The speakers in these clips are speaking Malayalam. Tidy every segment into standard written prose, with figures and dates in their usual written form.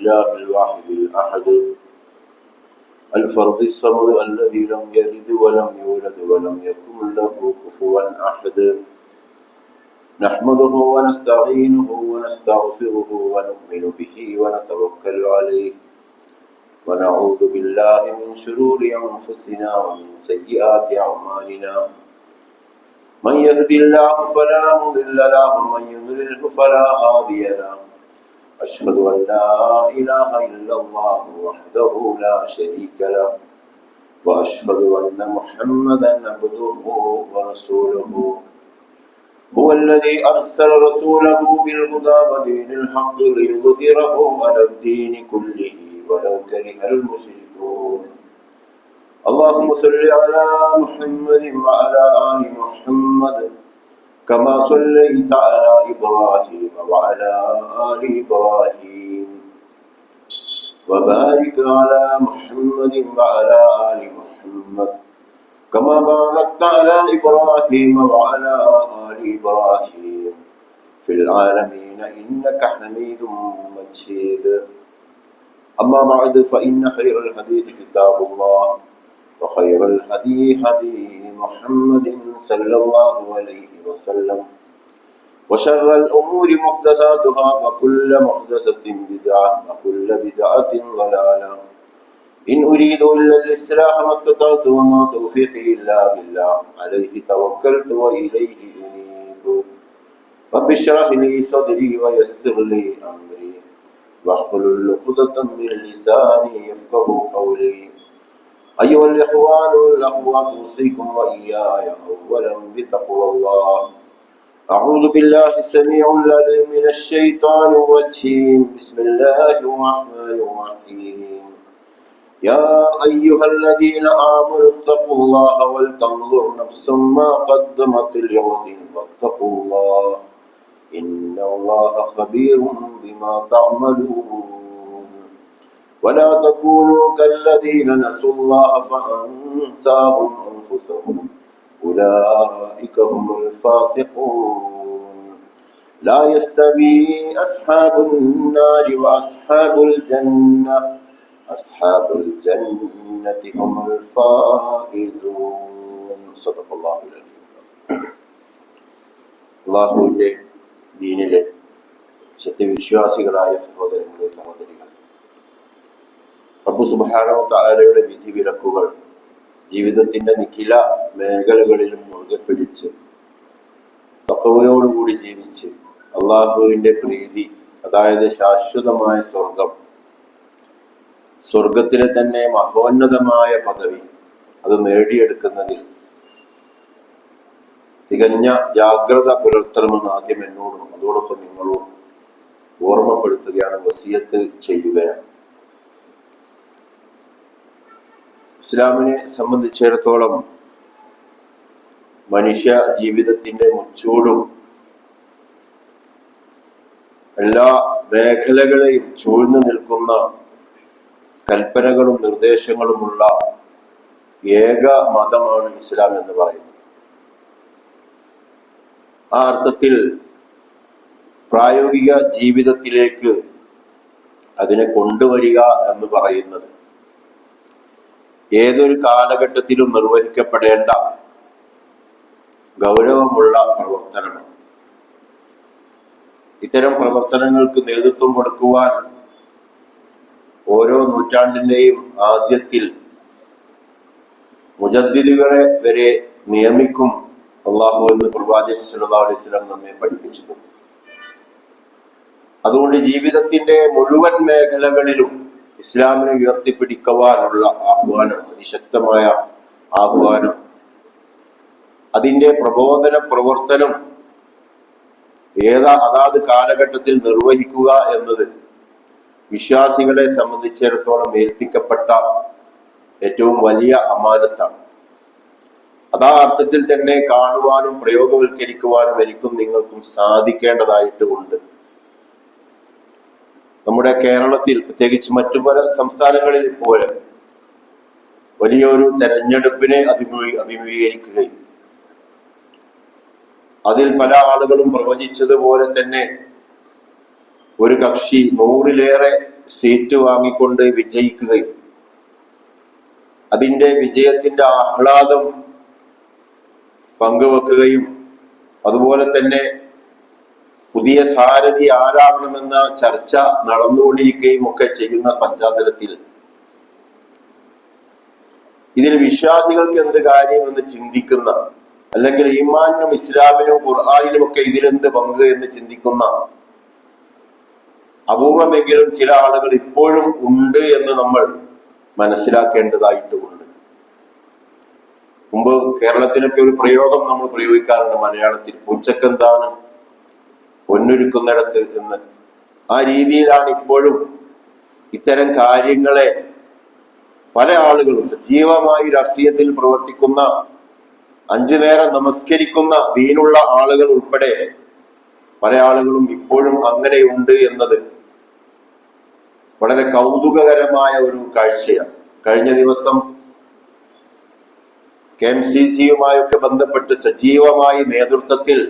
لله الواحد الأحد الفرد الصمد الذي لم يلد ولم يولد ولم يكن له كفوا أحد نحمده ونستعينه ونستغفره ونؤمن به ونتوكل عليه ونعوذ بالله من شرور أنفسنا ومن سيئات أعمالنا من يهد الله فلا مضل له ومن يضلل فلا هادي له أشهد أن لا إله إلا الله وحده لا شريك له وأشهد أن محمدا عبده ورسوله هو الذي أرسل رسوله بالهدى ودين الحق ليظهره على الدين كله ولو كره المشركون اللهم صل على محمد وعلى آل محمد كما صليت على إبراهيم وعلى آل إبراهيم وبارك على محمد وعلى آل محمد كما باركت على إبراهيم وعلى آل إبراهيم في العالمين إنك حميد مجيد أما بعد فإن خير الحديث كتاب الله وخير الهدي هدي محمد صلى الله عليه وسلم وشر الأمور محدثاتها وكل محدثة بدعة وكل بدعة ضلالة إن أريد إلا الإصلاح ما استطعت وما توفيقي إلا بالله عليه توكلت وإليه أنيب رب اشرح لي صدري ويسر لي أمري واحلل عقدة من لساني يفقهوا قولي أيها الإخوان والأخوات أوصيكم وإياي أولا بتقوى الله أعوذ بالله السميع العليم من الشيطان الرجيم بسم الله الرحمن الرحيم يا أيها الذين آمنوا اتقوا الله ولتنظر نفس ما قدمت لغد واتقوا الله إن الله خبير بما تعملون ولا تكونوا كالذين نسوا الله فأنساهم أنفسهم أولئك هم الفاسقون لا يستوي أصحاب النار وأصحاب الجنة أصحاب الجنة هم الفائزون صدق الله العظيم അല്ലാഹുവിന്റെ ദീനിലെ സത്യവിശ്വാസികളായ സഹോദരങ്ങളെ സഹോദരികൾ, റബ്ബ് സുബ്ഹാനഹു വ തആലയുടെ വിധി വിലക്കുകൾ ജീവിതത്തിന്റെ നിഖില മേഖലകളിലും മുറുകെ പിടിച്ച് തഖ്വയോടുകൂടി ജീവിച്ച് അള്ളാഹുവിന്റെ പ്രീതി, അതായത് ശാശ്വതമായ സ്വർഗത്തിലെ തന്നെ മഹോന്നതമായ പദവി അത് നേടിയെടുക്കുന്നതിൽ തികഞ്ഞ ജാഗ്രത പുലർത്തണമെന്ന് ആദ്യം എന്നോടും അതോടൊപ്പം നിങ്ങളോടും ഓർമ്മപ്പെടുത്തുകയാണ്, വസിയത്ത് ചെയ്യുകയാണ്. ഇസ്ലാമിനെ സംബന്ധിച്ചിടത്തോളം മനുഷ്യ ജീവിതത്തിന്റെ മുച്ചൂടും എല്ലാ മേഖലകളെയും ചൂഴ്ന്നു നിൽക്കുന്ന കൽപ്പനകളും നിർദ്ദേശങ്ങളുമുള്ള ഏക മതമാണ് ഇസ്ലാം എന്ന് പറയുന്നത്. ആ അർത്ഥത്തിൽ പ്രായോഗിക ജീവിതത്തിലേക്ക് അതിനെ കൊണ്ടുവരിക എന്ന് പറയുന്നത് ഏതൊരു കാലഘട്ടത്തിലും നിർവഹിക്കപ്പെടേണ്ട ഗൗരവമുള്ള പ്രവർത്തനമാണ്. ഇത്തരം പ്രവർത്തനങ്ങൾക്ക് നേതൃത്വം കൊടുക്കുവാൻ ഓരോ നൂറ്റാണ്ടിന്റെയും ആദ്യത്തിൽ മുജദ്ദിദുകളെ വരെ നിയമിക്കും അള്ളാഹു എന്ന് പ്രവാചകൻ സല്ലല്ലാഹു അലൈഹി വസല്ലം നമ്മെ പഠിപ്പിച്ചിട്ടുണ്ട്. അതുകൊണ്ട് ജീവിതത്തിന്റെ മുഴുവൻ മേഖലകളിലും ഇസ്ലാമിനെ ഉയർത്തിപ്പിടിക്കുവാനുള്ള ആഹ്വാനം, അതിശക്തമായ ആഹ്വാനം, അതിന്റെ പ്രബോധന പ്രവർത്തനം അതാത് കാലഘട്ടത്തിൽ നിർവഹിക്കുക എന്നത് വിശ്വാസികളെ സംബന്ധിച്ചിടത്തോളം ഏൽപ്പിക്കപ്പെട്ട ഏറ്റവും വലിയ അമാനത്താണ്. അതാ അർത്ഥത്തിൽ തന്നെ കാണുവാനും പ്രയോഗവൽക്കരിക്കുവാനും എനിക്കും നിങ്ങൾക്കും സാധിക്കേണ്ടതായിട്ട് ഉണ്ട്. നമ്മുടെ കേരളത്തിൽ, പ്രത്യേകിച്ച് മറ്റു പല സംസ്ഥാനങ്ങളിൽ പോലെ വലിയൊരു തെരഞ്ഞെടുപ്പിനെ അഭിമുഖീകരിക്കുകയും അതിൽ പല ആളുകളും പ്രവചിച്ചതുപോലെ തന്നെ ഒരു കക്ഷി 100-ലേറെ സീറ്റ് വാങ്ങിക്കൊണ്ട് വിജയിക്കുകയും അതിൻ്റെ വിജയത്തിൻ്റെ ആഹ്ലാദം പങ്കുവെക്കുകയും അതുപോലെ തന്നെ പുതിയ സാരഥി ആരാകണമെന്ന ചർച്ച നടന്നുകൊണ്ടിരിക്കുകയും ഒക്കെ ചെയ്യുന്ന പശ്ചാത്തലത്തിൽ ഇതിൽ വിശ്വാസികൾക്ക് എന്ത് കാര്യമെന്ന് ചിന്തിക്കുന്ന, അല്ലെങ്കിൽ ഈമാനിനും ഇസ്ലാമിനും ഖുർആനിനും ഒക്കെ ഇതിലെന്ത് പങ്ക് എന്ന് ചിന്തിക്കുന്ന അപൂർവമെങ്കിലും ചില ആളുകൾ ഇപ്പോഴും ഉണ്ട് എന്ന് നമ്മൾ മനസ്സിലാക്കേണ്ടതായിട്ടുമുണ്ട്. മുമ്പ് കേരളത്തിലൊക്കെ ഒരു പ്രയോഗം നമ്മൾ പ്രയോഗിക്കാറുണ്ട് മലയാളത്തിൽ, പൂച്ചക്കെന്താണ് പൊന്നൊരുക്കുന്നിടത്ത് എന്ന്. ആ രീതിയിലാണ് ഇപ്പോഴും ഇത്തരം കാര്യങ്ങളെ പല ആളുകളും സജീവമായി രാഷ്ട്രീയത്തിൽ പ്രവർത്തിക്കുന്ന, 5 നേരം നമസ്കരിക്കുന്ന ദീനുള്ള ആളുകൾ ഉൾപ്പെടെ പല ആളുകളും ഇപ്പോഴും അങ്ങനെയുണ്ട് എന്നത് വളരെ കൗതുകകരമായ ഒരു കാഴ്ചയാണ്. കഴിഞ്ഞ ദിവസം KMCC-യുമായൊക്കെ ബന്ധപ്പെട്ട് സജീവമായി നേതൃത്വത്തിൽ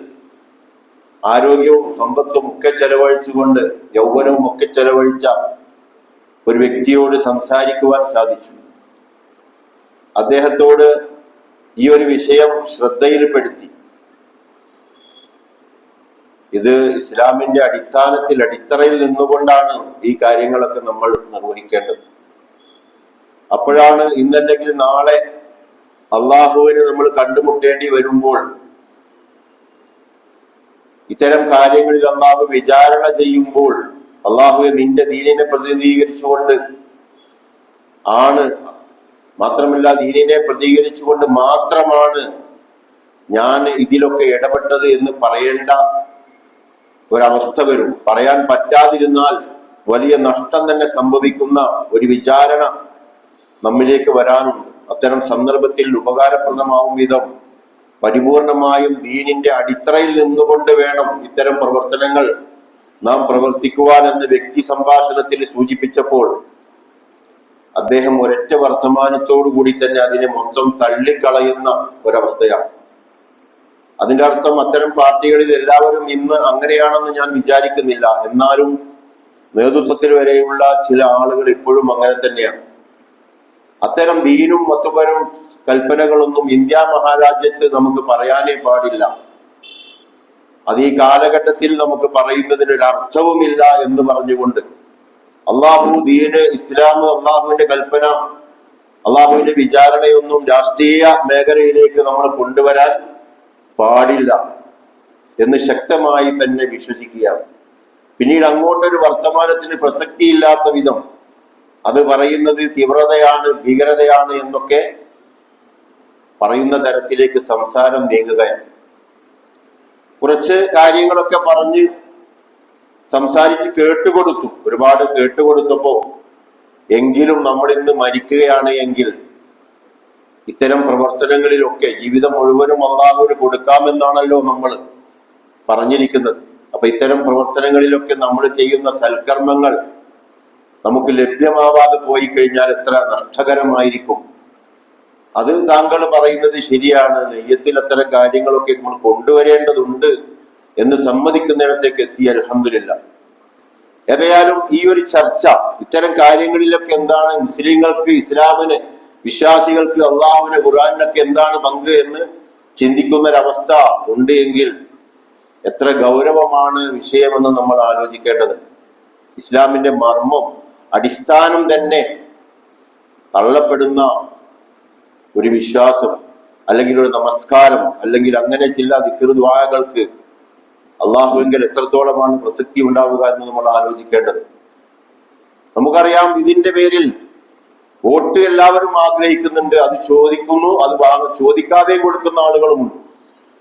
ആരോഗ്യവും സമ്പത്തും ഒക്കെ ചെലവഴിച്ചുകൊണ്ട്, യൗവനവും ഒക്കെ ചെലവഴിച്ച ഒരു വ്യക്തിയോട് സംസാരിക്കുവാൻ സാധിച്ചു. അദ്ദേഹത്തോട് ഈ ഒരു വിഷയം ശ്രദ്ധയിൽപ്പെടുത്തി. ഇത് ഇസ്ലാമിന്റെ അടിത്തറയിൽ നിന്നുകൊണ്ടാണ് ഈ കാര്യങ്ങളൊക്കെ നമ്മൾ നിർവഹിക്കേണ്ടത്. അപ്പോഴാണ് ഇന്നല്ലെങ്കിൽ നാളെ അള്ളാഹുവിനെ നമ്മൾ കണ്ടുമുട്ടേണ്ടി വരുമ്പോൾ ഇത്തരം കാര്യങ്ങളിൽ അള്ളാഹു വിചാരണ ചെയ്യുമ്പോൾ അള്ളാഹുവെ നിന്റെ ദീനിനെ പ്രതിനിധീകരിച്ചുകൊണ്ട് ആണ്, മാത്രമല്ല ദീനിനെ പ്രതികരിച്ചുകൊണ്ട് മാത്രമാണ് ഞാൻ ഇതിലൊക്കെ ഇടപെട്ടത് എന്ന് പറയേണ്ട ഒരവസ്ഥ വരും. പറയാൻ പറ്റാതിരുന്നാൽ വലിയ നഷ്ടം തന്നെ സംഭവിക്കുന്ന ഒരു വിചാരണ നമ്മിലേക്ക് വരാനുണ്ട്. അത്തരം സന്ദർഭത്തിൽ ഉപകാരപ്രദമാവും വിധം പരിപൂർണമായും ദീനിന്റെ അടിത്തറയിൽ നിന്നുകൊണ്ട് വേണം ഇത്തരം പ്രവർത്തനങ്ങൾ നാം പ്രവർത്തിക്കുവാൻ എന്ന് വ്യക്തി സംഭാഷണത്തിൽ സൂചിപ്പിച്ചപ്പോൾ അദ്ദേഹം ഒരൊറ്റ വർത്തമാനത്തോടു കൂടി തന്നെ അതിനെ മൊത്തം തള്ളിക്കളയുന്ന ഒരവസ്ഥയാണ്. അതിന്റെ അർത്ഥം അത്തരം പാർട്ടികളിൽ എല്ലാവരും ഇന്ന് അങ്ങനെയാണെന്ന് ഞാൻ വിചാരിക്കുന്നില്ല. എന്നാലും നേതൃത്വത്തിൽ വരെയുള്ള ചില ആളുകൾ ഇപ്പോഴും അങ്ങനെ തന്നെയാണ്. അത്തരം ദീനും മറ്റുപരം കൽപ്പനകളൊന്നും ഇന്ത്യ മഹാരാജ്യത്ത് നമുക്ക് പറയാനേ പാടില്ല. അത് ഈ കാലഘട്ടത്തിൽ നമുക്ക് പറയുന്നതിനൊരു അർത്ഥവുമില്ല എന്ന് പറഞ്ഞുകൊണ്ട് അള്ളാഹു, ദീന്, ഇസ്ലാം, അള്ളാഹുവിന്റെ കൽപ്പന, അള്ളാഹുവിന്റെ വിചാരണയൊന്നും രാഷ്ട്രീയ മേഖലയിലേക്ക് നമ്മൾ കൊണ്ടുവരാൻ പാടില്ല എന്ന് ശക്തമായി തന്നെ വിശ്വസിക്കുകയാണ്. പിന്നീട് അങ്ങോട്ടൊരു വർത്തമാനത്തിന് പ്രസക്തിയില്ലാത്ത വിധം അത് പറയുന്നത് തീവ്രതയാണ്, ഭീകരതയാണ് എന്നൊക്കെ പറയുന്ന തരത്തിലേക്ക് സംസാരം നീങ്ങുകയാണ്. കുറച്ച് കാര്യങ്ങളൊക്കെ പറഞ്ഞ് സംസാരിച്ച് കേട്ടുകൊടുത്തു, ഒരുപാട് കേട്ടുകൊടുത്തപ്പോ എങ്കിലും നമ്മൾ ഇന്ന് മരിക്കുകയാണ് എങ്കിൽ ഇത്തരം പ്രവർത്തനങ്ങളിലൊക്കെ ജീവിതം മുഴുവനും അല്ലാഹുവിന് കൊടുക്കാമെന്നാണല്ലോ നമ്മൾ പറഞ്ഞിരിക്കുന്നത്. അപ്പൊ ഇത്തരം പ്രവർത്തനങ്ങളിലൊക്കെ നമ്മൾ ചെയ്യുന്ന സൽക്കർമ്മങ്ങൾ നമുക്ക് ലഭ്യമാവാതെ പോയി കഴിഞ്ഞാൽ എത്ര നഷ്ടകരമായിരിക്കും. അത് താങ്കൾ പറയുന്നത് ശരിയാണ്, നെയ്യത്തിൽ അത്തരം കാര്യങ്ങളൊക്കെ നമ്മൾ കൊണ്ടുവരേണ്ടതുണ്ട് എന്ന് സമ്മതിക്കുന്നിടത്തേക്ക് എത്തി. അൽഹംദുലില്ലാ. ഏതായാലും ഈ ഒരു ചർച്ച ഇത്തരം കാര്യങ്ങളിലൊക്കെ എന്താണ് മുസ്ലിങ്ങൾക്ക്, ഇസ്ലാമിന്, വിശ്വാസികൾക്ക്, അള്ളാഹുവിന്, ഖുർആനിനൊക്കെ എന്താണ് പങ്ക് എന്ന് ചിന്തിക്കുന്നൊരവസ്ഥ ഉണ്ട് എങ്കിൽ എത്ര ഗൗരവമാണ് വിഷയമെന്ന് നമ്മൾ ആലോചിക്കേണ്ടത്. ഇസ്ലാമിന്റെ മർമ്മം, അടിസ്ഥാനം തന്നെ തള്ളപ്പെടുന്ന ഒരു വിശ്വാസം, അല്ലെങ്കിൽ ഒരു നമസ്കാരം, അല്ലെങ്കിൽ അങ്ങനെ ചില ദിക്ർ ദുആകൾക്ക് അള്ളാഹുവിൽ എത്രത്തോളമാണ് പ്രസക്തി ഉണ്ടാവുക എന്ന് നമ്മൾ ആലോചിക്കേണ്ടത്. നമുക്കറിയാം, ഇതിന്റെ പേരിൽ വോട്ട് എല്ലാവരും ആഗ്രഹിക്കുന്നുണ്ട്, അത് ചോദിക്കുന്നു, അത് ചോദിക്കാതെയും കൊടുക്കുന്ന ആളുകളുമുണ്ട്.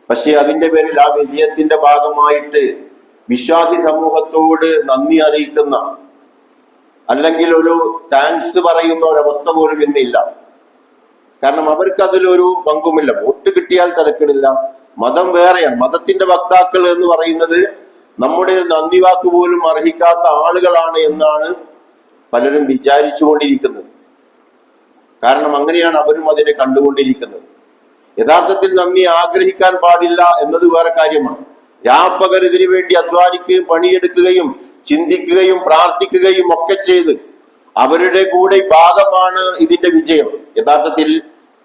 പക്ഷെ അതിന്റെ പേരിൽ ആ വിജയത്തിന്റെ ഭാഗമായിട്ട് വിശ്വാസി സമൂഹത്തോട് നന്ദി അറിയിക്കുന്ന, അല്ലെങ്കിൽ ഒരു താങ്ക്സ് പറയുന്ന ഒരവസ്ഥ പോലും ഇന്നില്ല. കാരണം അവർക്ക് അതിലൊരു പങ്കുമില്ല. വോട്ട് കിട്ടിയാൽ തിരക്കിടില്ല, മതം വേറെയാണ്. മതത്തിന്റെ വക്താക്കൾ എന്ന് പറയുന്നത് നമ്മുടെ നന്ദി വാക്ക് പോലും അർഹിക്കാത്ത ആളുകളാണ് എന്നാണ് പലരും വിചാരിച്ചുകൊണ്ടിരിക്കുന്നത്. കാരണം അങ്ങനെയാണ് അവരും അതിനെ കണ്ടുകൊണ്ടിരിക്കുന്നത്. യഥാർത്ഥത്തിൽ നന്ദി ആഗ്രഹിക്കാൻ പാടില്ല എന്നത് വേറെ കാര്യമാണ്. രാപ്പകൽ ഇതിനു വേണ്ടി അധ്വാനിക്കുകയും പണിയെടുക്കുകയും ചിന്തിക്കുകയും പ്രാർത്ഥിക്കുകയും ഒക്കെ ചെയ്ത് അവരുടെ കൂടെ ഭാഗമാണ് ഇതിന്റെ വിജയം. യഥാർത്ഥത്തിൽ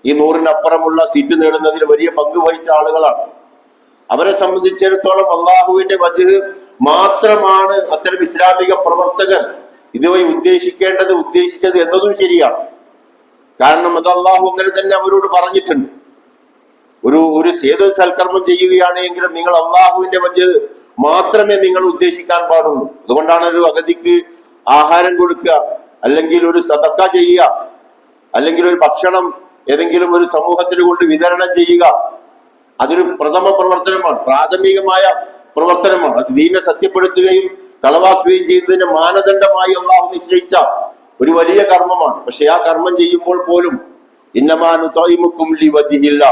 ഈ 100-നപ്പുറമുള്ള സീറ്റ് നേടുന്നതിൽ വലിയ പങ്ക് വഹിച്ച ആളുകളാണ്. അവരെ സംബന്ധിച്ചിടത്തോളം അള്ളാഹുവിന്റെ വജ്ഹ് മാത്രമാണ് അത്തരം ഇസ്ലാമിക പ്രവർത്തകർ ഇതുവഴി ഉദ്ദേശിച്ചത് എന്നതും ശരിയാണ്. കാരണം അത് അള്ളാഹു അങ്ങനെ തന്നെ അവരോട് പറഞ്ഞിട്ടുണ്ട്. ഒരു ഏത് സൽക്കർമ്മം ചെയ്യുകയാണ് എങ്കിലും നിങ്ങൾ അള്ളാഹുവിന്റെ വജ്ഹ് മാത്രമേ നിങ്ങൾ ഉദ്ദേശിക്കാൻ പാടുള്ളൂ. അതുകൊണ്ടാണ് ഒരു അഗതിക്ക് ആഹാരം കൊടുക്കുക, അല്ലെങ്കിൽ ഒരു സദക്ക ചെയ്യുക, അല്ലെങ്കിൽ ഒരു ഭക്ഷണം ഏതെങ്കിലും ഒരു സമൂഹത്തിന് കൊണ്ട് വിതരണം ചെയ്യുക. അതൊരു പ്രഥമ പ്രവർത്തനമാണ്, പ്രാഥമികമായ പ്രവർത്തനമാണ്. അത് ദീനെ സത്യപ്പെടുത്തുകയും കളവാക്കുകയും ചെയ്യുന്നതിന്റെ മാനദണ്ഡമായി അള്ളാഹു നിശ്ചയിച്ച ഒരു വലിയ കർമ്മമാണ്. പക്ഷെ ആ കർമ്മം ചെയ്യുമ്പോൾ പോലും ഇന്നമാനുതൈമുക്കും ലിവജ്ഹില്ല,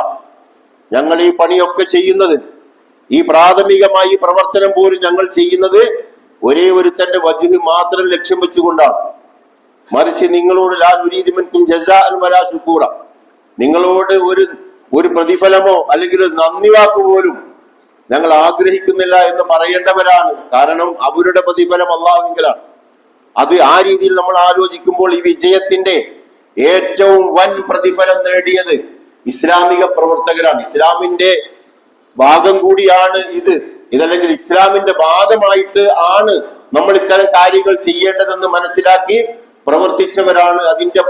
ഞങ്ങൾ ഈ പണിയൊക്കെ ചെയ്യുന്നത്, ഈ പ്രാഥമികമായി ഈ പ്രവർത്തനം പോലും ഞങ്ങൾ ചെയ്യുന്നത് ഒരേ ഒരുത്തന്റെ വജ്ഹ് മാത്രം ലക്ഷ്യം വെച്ചുകൊണ്ടാണ്. മറിച്ച് നിങ്ങളോട് ലാ നുരീദു മിൻകും ജസാഅൻ വലാ ശുകൂറ, നിങ്ങളോട് ഒരു പ്രതിഫലമോ അല്ലെങ്കിൽ ഒരു നന്ദി വാക്ക് പോലും ഞങ്ങൾ ആഗ്രഹിക്കുന്നില്ല എന്ന് പറയേണ്ടവരാണ്. കാരണം അവരുടെ പ്രതിഫലം അല്ലാഹുവിങ്കലാണ്. അത് ആ രീതിയിൽ നമ്മൾ ആലോചിക്കുമ്പോൾ ഈ വിജയത്തിന്റെ ഏറ്റവും വൻ പ്രതിഫലം നേടിയത് ഇസ്ലാമിക പ്രവർത്തകരാണ്. ഇസ്ലാമിന്റെ ഭാഗം കൂടിയാണ് ഇതല്ലെങ്കിൽ ഇസ്ലാമിന്റെ ഭാഗമായിട്ട് ആണ് നമ്മൾ ഇത്തരം കാര്യങ്ങൾ ചെയ്യേണ്ടതെന്ന് മനസ്സിലാക്കി പ്രവർത്തിച്ചവരാണ് അതിന്റെ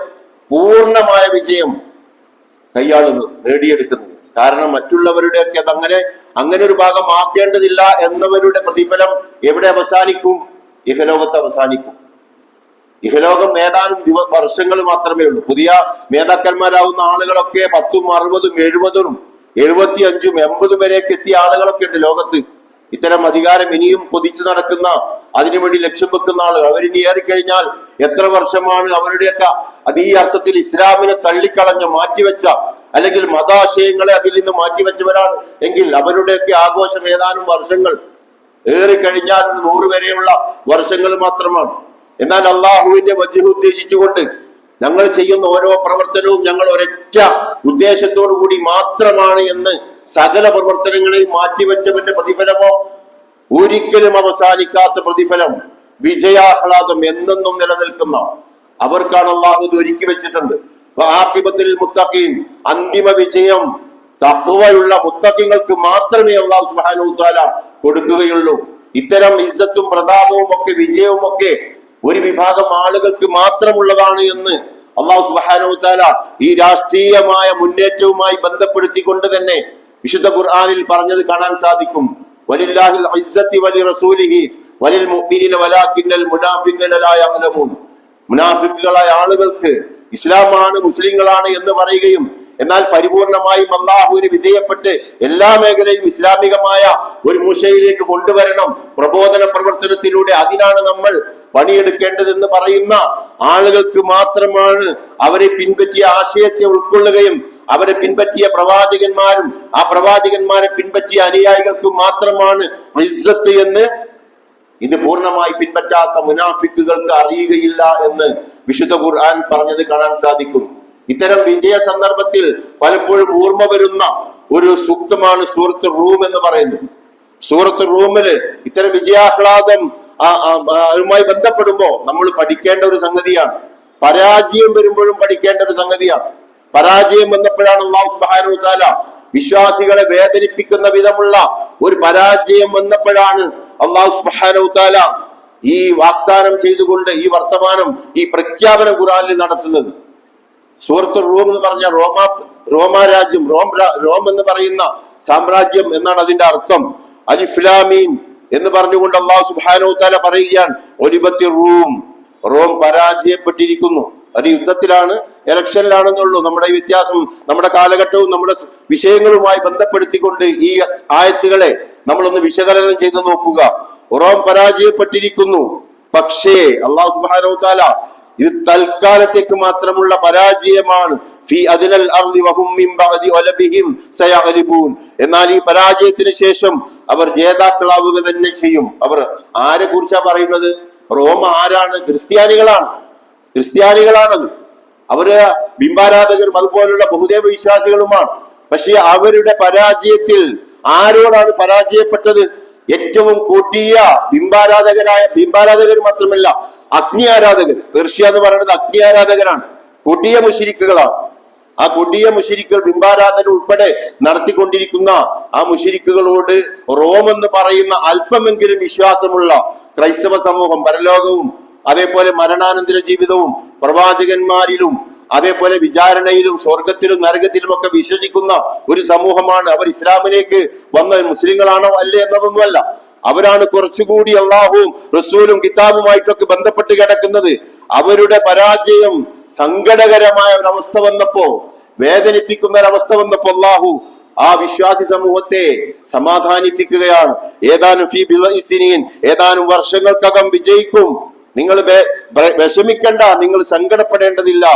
പൂർണ്ണമായ വിജയം കൈയാളുന്നത്, നേടിയെടുക്കുന്നത്. കാരണം മറ്റുള്ളവരുടെയൊക്കെ അത് അങ്ങനെ ഒരു ഭാഗം ആക്കേണ്ടതില്ല എന്നവരുടെ പ്രതിഫലം എവിടെ അവസാനിക്കും? ഇഹലോകത്ത് അവസാനിക്കും. ഇഹലോകം ഏതാനും വർഷങ്ങൾ മാത്രമേ ഉള്ളൂ. പുതിയ നേതാക്കന്മാരാവുന്ന ആളുകളൊക്കെ 10, 60, 70, 75, 80 വരെയൊക്കെ എത്തിയ ആളുകളൊക്കെ ഉണ്ട് ലോകത്ത്. ഇത്തരം അധികാരം ഇനിയും കൊതിച്ചു നടക്കുന്ന, അതിനുവേണ്ടി ലക്ഷ്യം വെക്കുന്ന ആളുകൾ. അവരിനി ഏറിക്കഴിഞ്ഞാൽ എത്ര വർഷമാണ് അവരുടെയൊക്കെ അത് ഈ അർത്ഥത്തിൽ ഇസ്ലാമിനെ തള്ളിക്കളഞ്ഞ, മാറ്റിവെച്ച, അല്ലെങ്കിൽ മതാശയങ്ങളെ അതിൽ നിന്ന് മാറ്റിവെച്ചവരാണ് എങ്കിൽ അവരുടെയൊക്കെ ആഘോഷം ഏതാനും വർഷങ്ങൾ, ഏറിക്കഴിഞ്ഞാൽ 100 വരെയുള്ള വർഷങ്ങൾ മാത്രമാണ്. എന്നാൽ അള്ളാഹുവിന്റെ വജ്ഹ് ഉദ്ദേശിച്ചുകൊണ്ട് ഞങ്ങൾ ചെയ്യുന്ന ഓരോ പ്രവർത്തനവും ഞങ്ങൾ ഒരൊറ്റ ഉദ്ദേശത്തോടു കൂടി മാത്രമാണ് എന്ന് സകല പ്രവർത്തനങ്ങളെയും മാറ്റിവെച്ചവന്റെ പ്രതിഫലമോ ഒരിക്കലും അവസാനിക്കാത്ത പ്രതിഫലം, വിജയാഹ്ലാദം എന്നെന്നും നിലനിൽക്കുന്ന അവർക്കാണ് അള്ളാഹു ഇത് ഒരുക്കി വെച്ചിട്ടുണ്ട്. ആഖിബത്തുൽ മുത്തഖീൻ, അന്തിമ വിജയം തഖ്വയുള്ള മുത്തഖീങ്ങൾക്ക് മാത്രമേ അള്ളാഹു സുബ്ഹാനഹു വതആല കൊടുക്കുകയുള്ളൂ. ഇത്തരം ഇസ്സത്തും പ്രതാപവും ഒക്കെ വിജയവും ഒക്കെ ഒരു വിഭാഗം ആളുകൾക്ക് മാത്രമുള്ളതാണ് എന്ന് അള്ളാഹു സുബ്ഹാനഹു വതആല ഈ രാഷ്ട്രീയമായ മുന്നേറ്റവുമായി ബന്ധപ്പെടുത്തിക്കൊണ്ട് തന്നെ വിശുദ്ധ ഖുർആനിൽ പറഞ്ഞത് കാണാൻ സാധിക്കും. വലില്ലാഹിൽ ഇസ്സത്തി വലിറസൂലിഹി വലിൽ മുഅ്മിനീന വലാകിന്നൽ മുനാഫിഖീന ലാ യഅലമൂൻ. മുനാഫിക്കുകളായ ആളുകൾക്ക് ഇസ്ലാമാണ്, മുസ്ലിങ്ങളാണ് എന്ന് പറയുകയും എന്നാൽ പരിപൂർണമായും അള്ളാഹുവിന് വിധേയപ്പെട്ട് എല്ലാ മേഖലയും ഇസ്ലാമികമായ ഒരു മൂശയിലേക്ക് കൊണ്ടുവരണം, പ്രബോധന പ്രവർത്തനത്തിലൂടെ അതിനാണ് നമ്മൾ പണിയെടുക്കേണ്ടതെന്ന് പറയുന്ന ആളുകൾക്ക് മാത്രമാണ് അവരെ പിൻപറ്റിയ ആശയത്തെ ഉൾക്കൊള്ളുകയും അവരെ പിൻപറ്റിയ പ്രവാചകന്മാരും ആ പ്രവാചകന്മാരെ പിൻപറ്റിയ അനുയായികൾക്ക് മാത്രമാണ് ഇസ്സത്ത് എന്ന് ഇത് പൂർണ്ണമായി പിൻപറ്റാത്ത മുനാഫിക്കുകൾക്ക് അറിയുകയില്ല എന്ന് വിശുദ്ധ ഖുർആൻ പറഞ്ഞത് കാണാൻ സാധിക്കും. ഇത്തരം വിജയ സന്ദർഭത്തിൽ പലപ്പോഴും ഓർമ്മ വരുന്ന ഒരു സൂക്തമാണ് സൂറത്ത് റൂം എന്ന് പറയുന്നത്. സൂറത്ത് റൂമില് ഇത്തരം വിജയാഹ്ലാദം മായി ബന്ധപ്പെടുമ്പോ നമ്മൾ പഠിക്കേണ്ട ഒരു സംഗതിയാണ്. പരാജയം വരുമ്പോഴും പഠിക്കേണ്ട ഒരു സംഗതിയാണ്. പരാജയം വന്നപ്പോഴാണ് അല്ലാഹു സുബ്ഹാനഹു വതആല വിശ്വാസികളെ വേദനിപ്പിക്കുന്ന വിധമുള്ള ഒരു പരാജയം വന്നപ്പോഴാണ് അല്ലാഹു സുബ്ഹാനഹു വതആല ഈ വാഗ്ദാനം ചെയ്തുകൊണ്ട് ഈ വർത്തമാനം, ഈ പ്രഖ്യാപനം ഖുർആനിൽ നടത്തുന്നത്. സൂറത്ത് റൂം എന്ന് പറഞ്ഞ റോമാ രാജ്യം, റോം എന്ന് പറയുന്ന സാമ്രാജ്യം എന്നാണ് അതിന്റെ അർത്ഥം. അലിഫ് ലാം മീം എന്ന് പറഞ്ഞുകൊണ്ട് അല്ലാഹു സുബ്ഹാനഹു വതആല പറയുകയാണ് ഒലിബത്തി റോം പരാജയപ്പെട്ടിരിക്കുന്നു. ഒരു യുദ്ധത്തിലാണ്, ഇലക്ഷനിലാണെന്നുള്ളൂ. നമ്മുടെ വ്യത്യാസം, നമ്മുടെ കാലഘട്ടവും നമ്മുടെ വിഷയങ്ങളുമായി ബന്ധപ്പെടുത്തിക്കൊണ്ട് ഈ ആയത്തുകളെ നമ്മളൊന്ന് വിശകലനം ചെയ്ത് നോക്കുക. റോം പരാജയപ്പെട്ടിരിക്കുന്നു. പക്ഷേ അല്ലാഹു സുബ്ഹാനഹു വതആല ഇത് തൽക്കാലത്തേക്ക് മാത്രമുള്ള പരാജയമാണ്. ഫീ അദ്നൽ അർളി വഹും മിൻ ബഅദി വലബിഹിം സയഗ്ലിബൂൻ. എന്നാൽ ഈ പരാജയത്തിന് ശേഷം അവർ ജേതാക്കളാവുക തന്നെ ചെയ്യും. അവർ ആരെ കുറിച്ചാ പറയുന്നത്? റോം ആരാണ്? ക്രിസ്ത്യാനികളാണത്. അവര് ബിംബാരാധകരും അതുപോലുള്ള ബഹുദൈവ വിശ്വാസികളുമാണ്. പക്ഷെ അവരുടെ പരാജയത്തിൽ ആരോടാണ് പരാജയപ്പെട്ടത്? ഏറ്റവും കൊടിയ ബിംബാരാധകർ മാത്രമല്ല, അഗ്നി ആരാധകർ. പേർഷ്യ എന്ന് പറയുന്നത് അഗ്നി ആരാധകരാണ്, കൊടിയ മുശ്രിക്കുകളാണ്. ആ കൊടിയ മുശ്രിക്കുകൾ, ബിംബാരാധന ഉൾപ്പെടെ നടത്തിക്കൊണ്ടിരിക്കുന്ന ആ മുശ്രിക്കുകളോട് റോം എന്ന് പറയുന്ന അല്പമെങ്കിലും വിശ്വാസമുള്ള ക്രൈസ്തവ സമൂഹം പരലോകവും അതേപോലെ മരണാനന്തര ജീവിതവും പ്രവാചകന്മാരിലും അതേപോലെ വിചാരണയിലും സ്വർഗത്തിലും നരകത്തിലും ഒക്കെ വിശ്വസിക്കുന്ന ഒരു സമൂഹമാണ്. അവർ ഇസ്ലാമിലേക്ക് വന്ന മുസ്ലിങ്ങളാണോ അല്ലേ എന്നതൊന്നുമല്ല. അവരാണ് കുറച്ചുകൂടി അള്ളാഹുവും റസൂലും കിതാബുമായിട്ടൊക്കെ ബന്ധപ്പെട്ട് കിടക്കുന്നത്. അവരുടെ പരാജയം സങ്കടകരമായ ഒരവസ്ഥ വന്നപ്പോ, വേദനിപ്പിക്കുന്ന ഒരവസ്ഥ വന്നപ്പോ അള്ളാഹു ആ വിശ്വാസി സമൂഹത്തെ സമാധാനിപ്പിക്കുകയാണ്. ഏതാനും വർഷങ്ങൾക്കകം വിജയിക്കും, നിങ്ങൾ വിഷമിക്കണ്ട, നിങ്ങൾ സങ്കടപ്പെടേണ്ടതില്ല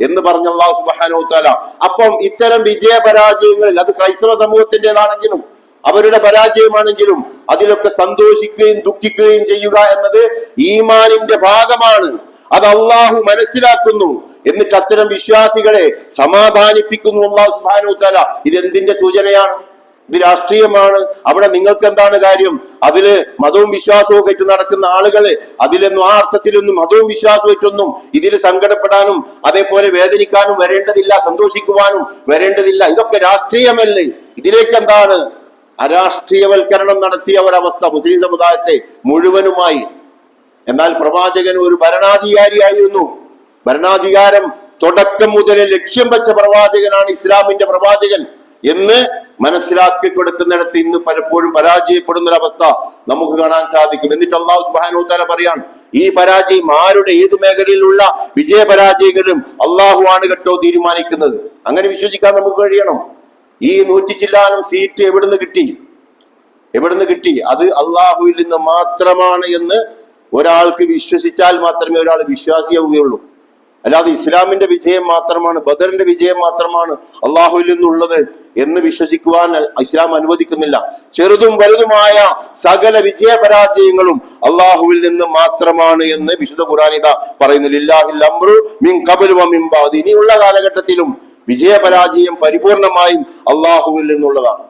എന്ന് പറഞ്ഞ അല്ലാഹു സുബ്ഹാനഹു വ തആല. അപ്പം ഇത്തരം വിജയപരാജയങ്ങളിൽ, അത് ക്രൈസ്തവ സമൂഹത്തിൻ്റെതാണെങ്കിലും അവരുടെ പരാജയമാണെങ്കിലും അതിലൊക്കെ സന്തോഷിക്കുകയും ദുഃഖിക്കുകയും ചെയ്യുക എന്നത് ഈമാനിന്റെ ഭാഗമാണ്. അത് അള്ളാഹു മനസ്സിലാക്കുന്നു. എന്നിട്ട് അത്തരം വിശ്വാസികളെ സമാധാനിപ്പിക്കുന്നു അല്ലാഹു സുബ്ഹാനഹു വ തആല. ഇതെന്തിന്റെ സൂചനയാണ്? ഇത് രാഷ്ട്രീയമാണ്. അവിടെ നിങ്ങൾക്ക് എന്താണ് കാര്യം? അതില് മതവും വിശ്വാസവും ഒക്കെ നടക്കുന്ന ആളുകള് അതിലൊന്നും, ആ അർത്ഥത്തിലൊന്നും മതവും വിശ്വാസവും ഇതിൽ സങ്കടപ്പെടാനും അതേപോലെ വേദനിക്കാനും വരേണ്ടതില്ല, സന്തോഷിക്കുവാനും വരേണ്ടതില്ല. ഇതൊക്കെ രാഷ്ട്രീയമല്ലേ? ഇതിലേക്ക് എന്താണ് അരാഷ്ട്രീയവൽക്കരണം നടത്തിയ ഒരവസ്ഥ മുസ്ലിം സമുദായത്തെ മുഴുവനുമായി. എന്നാൽ പ്രവാചകൻ ഒരു ഭരണാധികാരിയായിരുന്നു. ഭരണാധികാരം തുടക്കം മുതൽ ലക്ഷ്യം വെച്ച പ്രവാചകനാണ് ഇസ്ലാമിന്റെ പ്രവാചകൻ എന്ന് മനസ്സിലാക്കി കൊടുക്കുന്നിടത്ത് ഇന്ന് പലപ്പോഴും പരാജയപ്പെടുന്ന ഒരവസ്ഥ നമുക്ക് കാണാൻ സാധിക്കും. എന്നിട്ട് അല്ലാഹു സുബ്ഹാനഹു വ തആല പറയാണ്, ഈ പരാജയം ആരുടെ ഏത് മേഖലയിലുള്ള വിജയപരാജയങ്ങളും അള്ളാഹു ആണ് കേട്ടോ തീരുമാനിക്കുന്നത്. അങ്ങനെ വിശ്വസിക്കാൻ നമുക്ക് കഴിയണം. ഈ 100 ചില്ലാനം സീറ്റ് എവിടുന്ന് കിട്ടി? അത് അള്ളാഹുവിൽ നിന്ന് മാത്രമാണ് എന്ന് ഒരാൾക്ക് വിശ്വസിച്ചാൽ മാത്രമേ ഒരാൾ വിശ്വാസിയാവുകയുള്ളൂ. അല്ലാതെ ഇസ്ലാമിന്റെ വിജയം മാത്രമാണ്, ബദറിന്റെ വിജയം മാത്രമാണ് അള്ളാഹുവിൽ നിന്നുള്ളത് എന്ന് വിശ്വസിക്കുവാൻ ഇസ്ലാം അനുവദിക്കുന്നില്ല. ചെറുതും വലുതുമായ സകല വിജയപരാജയങ്ങളും അള്ളാഹുവിൽ നിന്ന് മാത്രമാണ് എന്ന് വിശുദ്ധ ഖുർആൻ ഇതാ പറയുന്നു. ലില്ലാഹിൽ അംറു മിൻ ഖബ്ലു വ മിൻ ബഅദ്. ഇനിയുള്ള കാലഘട്ടത്തിലും വിജയപരാജയം പരിപൂർണമായും അള്ളാഹുവിൽ നിന്നുള്ളതാണ്.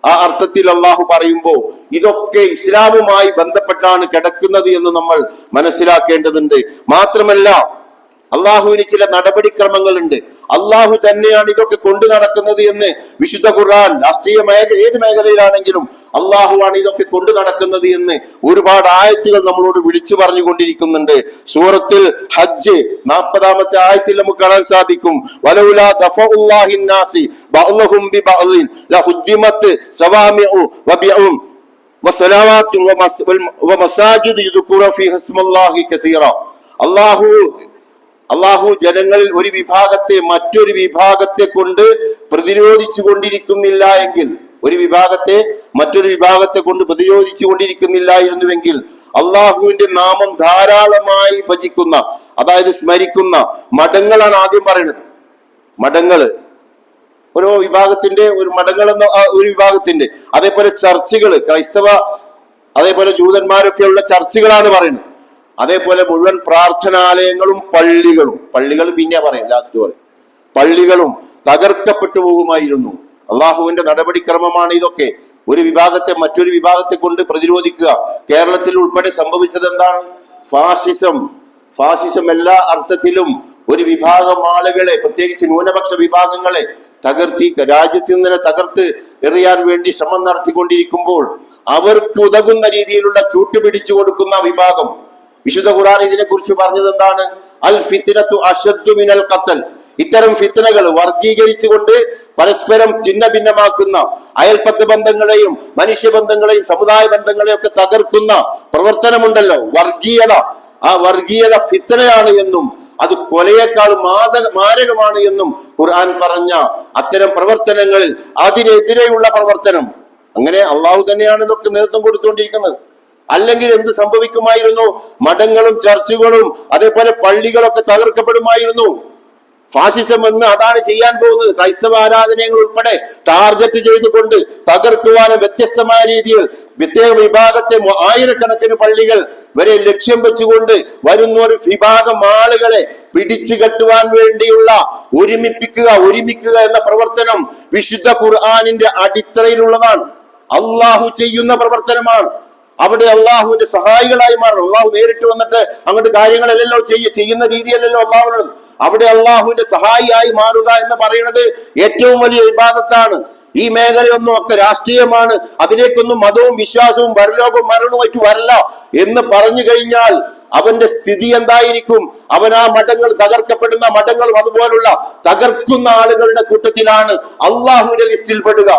ആ അർത്ഥത്തിൽ അള്ളാഹു പറയുമ്പോ ഇതൊക്കെ ഇസ്ലാമുമായി ബന്ധപ്പെട്ടാണ് കിടക്കുന്നത് എന്ന് നമ്മൾ മനസ്സിലാക്കേണ്ടതുണ്ട്. മാത്രമല്ല അള്ളാഹുവിന് ചില നടപടിക്രമങ്ങളുണ്ട്. അള്ളാഹു തന്നെയാണ് ഇതൊക്കെ കൊണ്ടു നടക്കുന്നത് എന്ന് വിശുദ്ധ ഖുർആൻ രാഷ്ട്രീയ ഏത് മേഖലയിലാണെങ്കിലും അള്ളാഹുവാണ് ഇതൊക്കെ കൊണ്ടു നടക്കുന്നത് എന്ന് ഒരുപാട് ആയത്തുകൾ നമ്മളോട് വിളിച്ചു പറഞ്ഞുകൊണ്ടിരിക്കുന്നുണ്ട്. സൂറത്തുൽ ഹജ്ജ് 40-ാമത്തെ ആയത്തിൽ നമുക്ക് കാണാൻ സാധിക്കും, വലൗലാ ദഫഉല്ലാഹിൻ നാസി ബഅ്ലഹും ബിബഅ്ലിൻ ലഹുദ്ദിമത് സവാമിഉ വബിഉം വസലാവാത്തു വമസാജിദു യുദ്കുറ ഫീഹാ ഇസ്മുല്ലാഹി കസീറ. അള്ളാഹു ജനങ്ങളിൽ ഒരു വിഭാഗത്തെ മറ്റൊരു വിഭാഗത്തെ കൊണ്ട് പ്രതിരോധിച്ചു കൊണ്ടിരിക്കുന്നില്ല എങ്കിൽ, പ്രതിരോധിച്ചുകൊണ്ടിരിക്കുന്നില്ലായിരുന്നുവെങ്കിൽ അള്ളാഹുവിന്റെ നാമം ധാരാളമായി ഭജിക്കുന്ന, അതായത് സ്മരിക്കുന്ന മഠങ്ങളാണ് ആദ്യം പറയുന്നത്. മഠങ്ങള് ഓരോ വിഭാഗത്തിന്റെ, ഒരു മഠങ്ങൾ എന്ന ഒരു വിഭാഗത്തിന്റെ, അതേപോലെ ചർച്ചുകള്, ക്രൈസ്തവ അതേപോലെ ജൂതന്മാരൊക്കെയുള്ള ചർച്ചുകളാണ് പറയുന്നത്. അതേപോലെ മുഴുവൻ പ്രാർത്ഥനാലയങ്ങളും പള്ളികൾ പിന്നെ പറയും, ലാസ്റ്റ് പറയും, പള്ളികളും തകർക്കപ്പെട്ടു പോകുമായിരുന്നു. അള്ളാഹുവിന്റെ നടപടിക്രമമാണ് ഇതൊക്കെ. ഒരു വിഭാഗത്തെ മറ്റൊരു വിഭാഗത്തെ കൊണ്ട് പ്രതിരോധിക്കുക. കേരളത്തിൽ ഉൾപ്പെടെ സംഭവിച്ചത് എന്താണ്? ഫാസിസം എല്ലാ അർത്ഥത്തിലും ഒരു വിഭാഗം ആളുകളെ, പ്രത്യേകിച്ച് ന്യൂനപക്ഷ വിഭാഗങ്ങളെ രാജ്യത്തിൽ നിന്ന് തകർത്ത് എറിയാൻ വേണ്ടി ശ്രമം നടത്തിക്കൊണ്ടിരിക്കുമ്പോൾ അവർക്ക് ഉതകുന്ന രീതിയിലുള്ള ചൂട്ടുപിടിച്ചു കൊടുക്കുന്ന വിഭാഗം. വിശുദ്ധ ഖുർആൻ ഇതിനെ കുറിച്ച് പറഞ്ഞത് എന്താണ്? അൽ ഫിത്നതു അശദ്ദു മിനൽ ഖത്ൽ. ഇത്തരം ഫിത്നകൾ വർഗീകരിച്ചുകൊണ്ട് പരസ്പരം ഛിന്ന ഭിന്നമാക്കുന്ന അയൽപക്ക ബന്ധങ്ങളെയും മനുഷ്യബന്ധങ്ങളെയും സമുദായ ബന്ധങ്ങളെയും ഒക്കെ തകർക്കുന്ന പ്രവർത്തനമുണ്ടല്ലോ, വർഗീയത. ആ വർഗീയത ഫിത്നയാണ് എന്നും അത് കൊലയേക്കാൾ മാരകമാണ് എന്നും ഖുർആൻ പറഞ്ഞ അത്തരം പ്രവർത്തനങ്ങളിൽ അതിനെതിരെയുള്ള പ്രവർത്തനം, അങ്ങനെ അള്ളാഹു തന്നെയാണ് ഇതൊക്കെ നേതൃത്വം കൊടുത്തുകൊണ്ടിരിക്കുന്നത്. അല്ലെങ്കിൽ എന്ത് സംഭവിക്കുമായിരുന്നു? മഠങ്ങളും ചർച്ചുകളും അതേപോലെ പള്ളികളൊക്കെ തകർക്കപ്പെടുമായിരുന്നു. ഫാസിസം എന്ന് അതാണ് ചെയ്യാൻ പോകുന്നത്. ക്രൈസ്തവ ആരാധനകൾ ഉൾപ്പെടെ ടാർഗറ്റ് ചെയ്തുകൊണ്ട് തകർക്കുവാനും വ്യത്യസ്തമായ രീതിയിൽ പ്രത്യേക വിഭാഗത്തെ ആയിരക്കണക്കിന് പള്ളികൾ വരെ ലക്ഷ്യം വെച്ചുകൊണ്ട് വരുന്ന ഒരു വിഭാഗം ആളുകളെ പിടിച്ചു കെട്ടുവാൻ വേണ്ടിയുള്ള ഒരുമിക്കുക എന്ന പ്രവർത്തനം വിശുദ്ധ ഖുർആനിന്റെ അടിത്തറയിലുള്ളതാണ്. അള്ളാഹു ചെയ്യുന്ന പ്രവർത്തനമാണ്. അവിടെ അള്ളാഹുവിന്റെ സഹായികളായി മാറണം. അള്ളാഹു നേരിട്ട് വന്നിട്ട് അങ്ങോട്ട് കാര്യങ്ങളല്ലല്ലോ ചെയ്യുന്ന രീതിയല്ലല്ലോ അള്ളാഹുള്ളത്. അവിടെ അള്ളാഹുവിന്റെ സഹായിയായി മാറുക എന്ന് പറയുന്നത് ഏറ്റവും വലിയ ഇബാദത്താണ്. ഈ മേഖലയൊന്നും ഒക്കെ രാഷ്ട്രീയമാണ്, അതിലേക്കൊന്നും മതവും വിശ്വാസവും പരലോകവും മരണവുമായിട്ട് വരല്ല എന്ന് പറഞ്ഞു കഴിഞ്ഞാൽ അവന്റെ സ്ഥിതി എന്തായിരിക്കും? അവൻ ആ മഠങ്ങൾ, തകർക്കപ്പെടുന്ന മഠങ്ങളും അതുപോലുള്ള തകർക്കുന്ന ആളുകളുടെ കൂട്ടത്തിലാണ് അള്ളാഹുവിന്റെ ലിസ്റ്റിൽ പെടുക.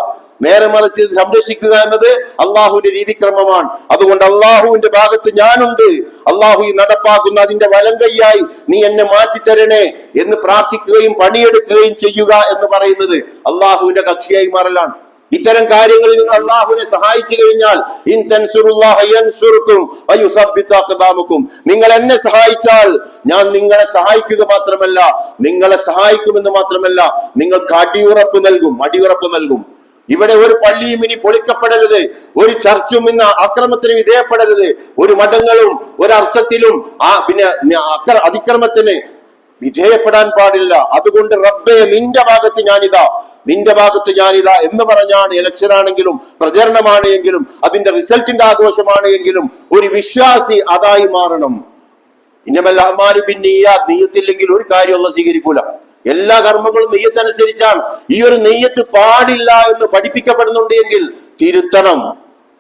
നേരെ മറിച്ച് സംരക്ഷിക്കുക എന്നത് അള്ളാഹുവിന്റെ രീതിക്രമമാണ്. അതുകൊണ്ട് അള്ളാഹുവിന്റെ ഭാഗത്ത് ഞാനുണ്ട്, അള്ളാഹു നടപ്പാക്കുന്ന അതിന്റെ വലം കൈയായി നീ എന്നെ മാറ്റിത്തരണേ എന്ന് പ്രാർത്ഥിക്കുകയും പണിയെടുക്കുകയും ചെയ്യുക എന്ന് പറയുന്നത് അള്ളാഹുവിന്റെ കക്ഷിയായി മാറലാണ്. ഇത്തരം കാര്യങ്ങളിൽ നിങ്ങൾ അള്ളാഹുവിനെ സഹായിച്ചു കഴിഞ്ഞാൽ ഇൻ തൻസുറുല്ലാഹ യൻസുറുക്കും വയുസബ്ബിതു അഖ്ദാമക്കും, നിങ്ങൾ എന്നെ സഹായിച്ചാൽ ഞാൻ നിങ്ങളെ സഹായിക്കുക മാത്രമല്ല, നിങ്ങളെ സഹായിക്കുമെന്ന് മാത്രമല്ല, നിങ്ങൾക്ക് അടിയുറപ്പ് നൽകും. ഇവിടെ ഒരു പള്ളിയും ഇനി പൊളിക്കപ്പെടരുത്, ഒരു ചർച്ചും ഇന്ന് അക്രമത്തിന് വിധേയപ്പെടരുത്, ഒരു മഠങ്ങളും ഒരർത്ഥത്തിലും അതിക്രമത്തിന് വിധേയപ്പെടാൻ പാടില്ല. അതുകൊണ്ട് റബ്ബേ നിന്റെ ഭാഗത്ത് ഞാനിതാ എന്ന് പറഞ്ഞാണ് ഇലക്ഷൻ ആണെങ്കിലും പ്രചരണമാണ് എങ്കിലും അതിന്റെ റിസൾട്ടിന്റെ ആഘോഷമാണ് എങ്കിലും ഒരു വിശ്വാസി അതായി മാറണം. നീയത്തില്ലെങ്കിൽ ഒരു കാര്യമുള്ള സ്വീകരിക്കൂല. എല്ലാ കർമ്മങ്ങളും നെയ്യത്തനുസരിച്ചാണ്. ഈ ഒരു നെയ്യത്ത് പാടില്ല എന്ന് പഠിപ്പിക്കപ്പെടുന്നുണ്ട് എങ്കിൽ തിരുത്തണം.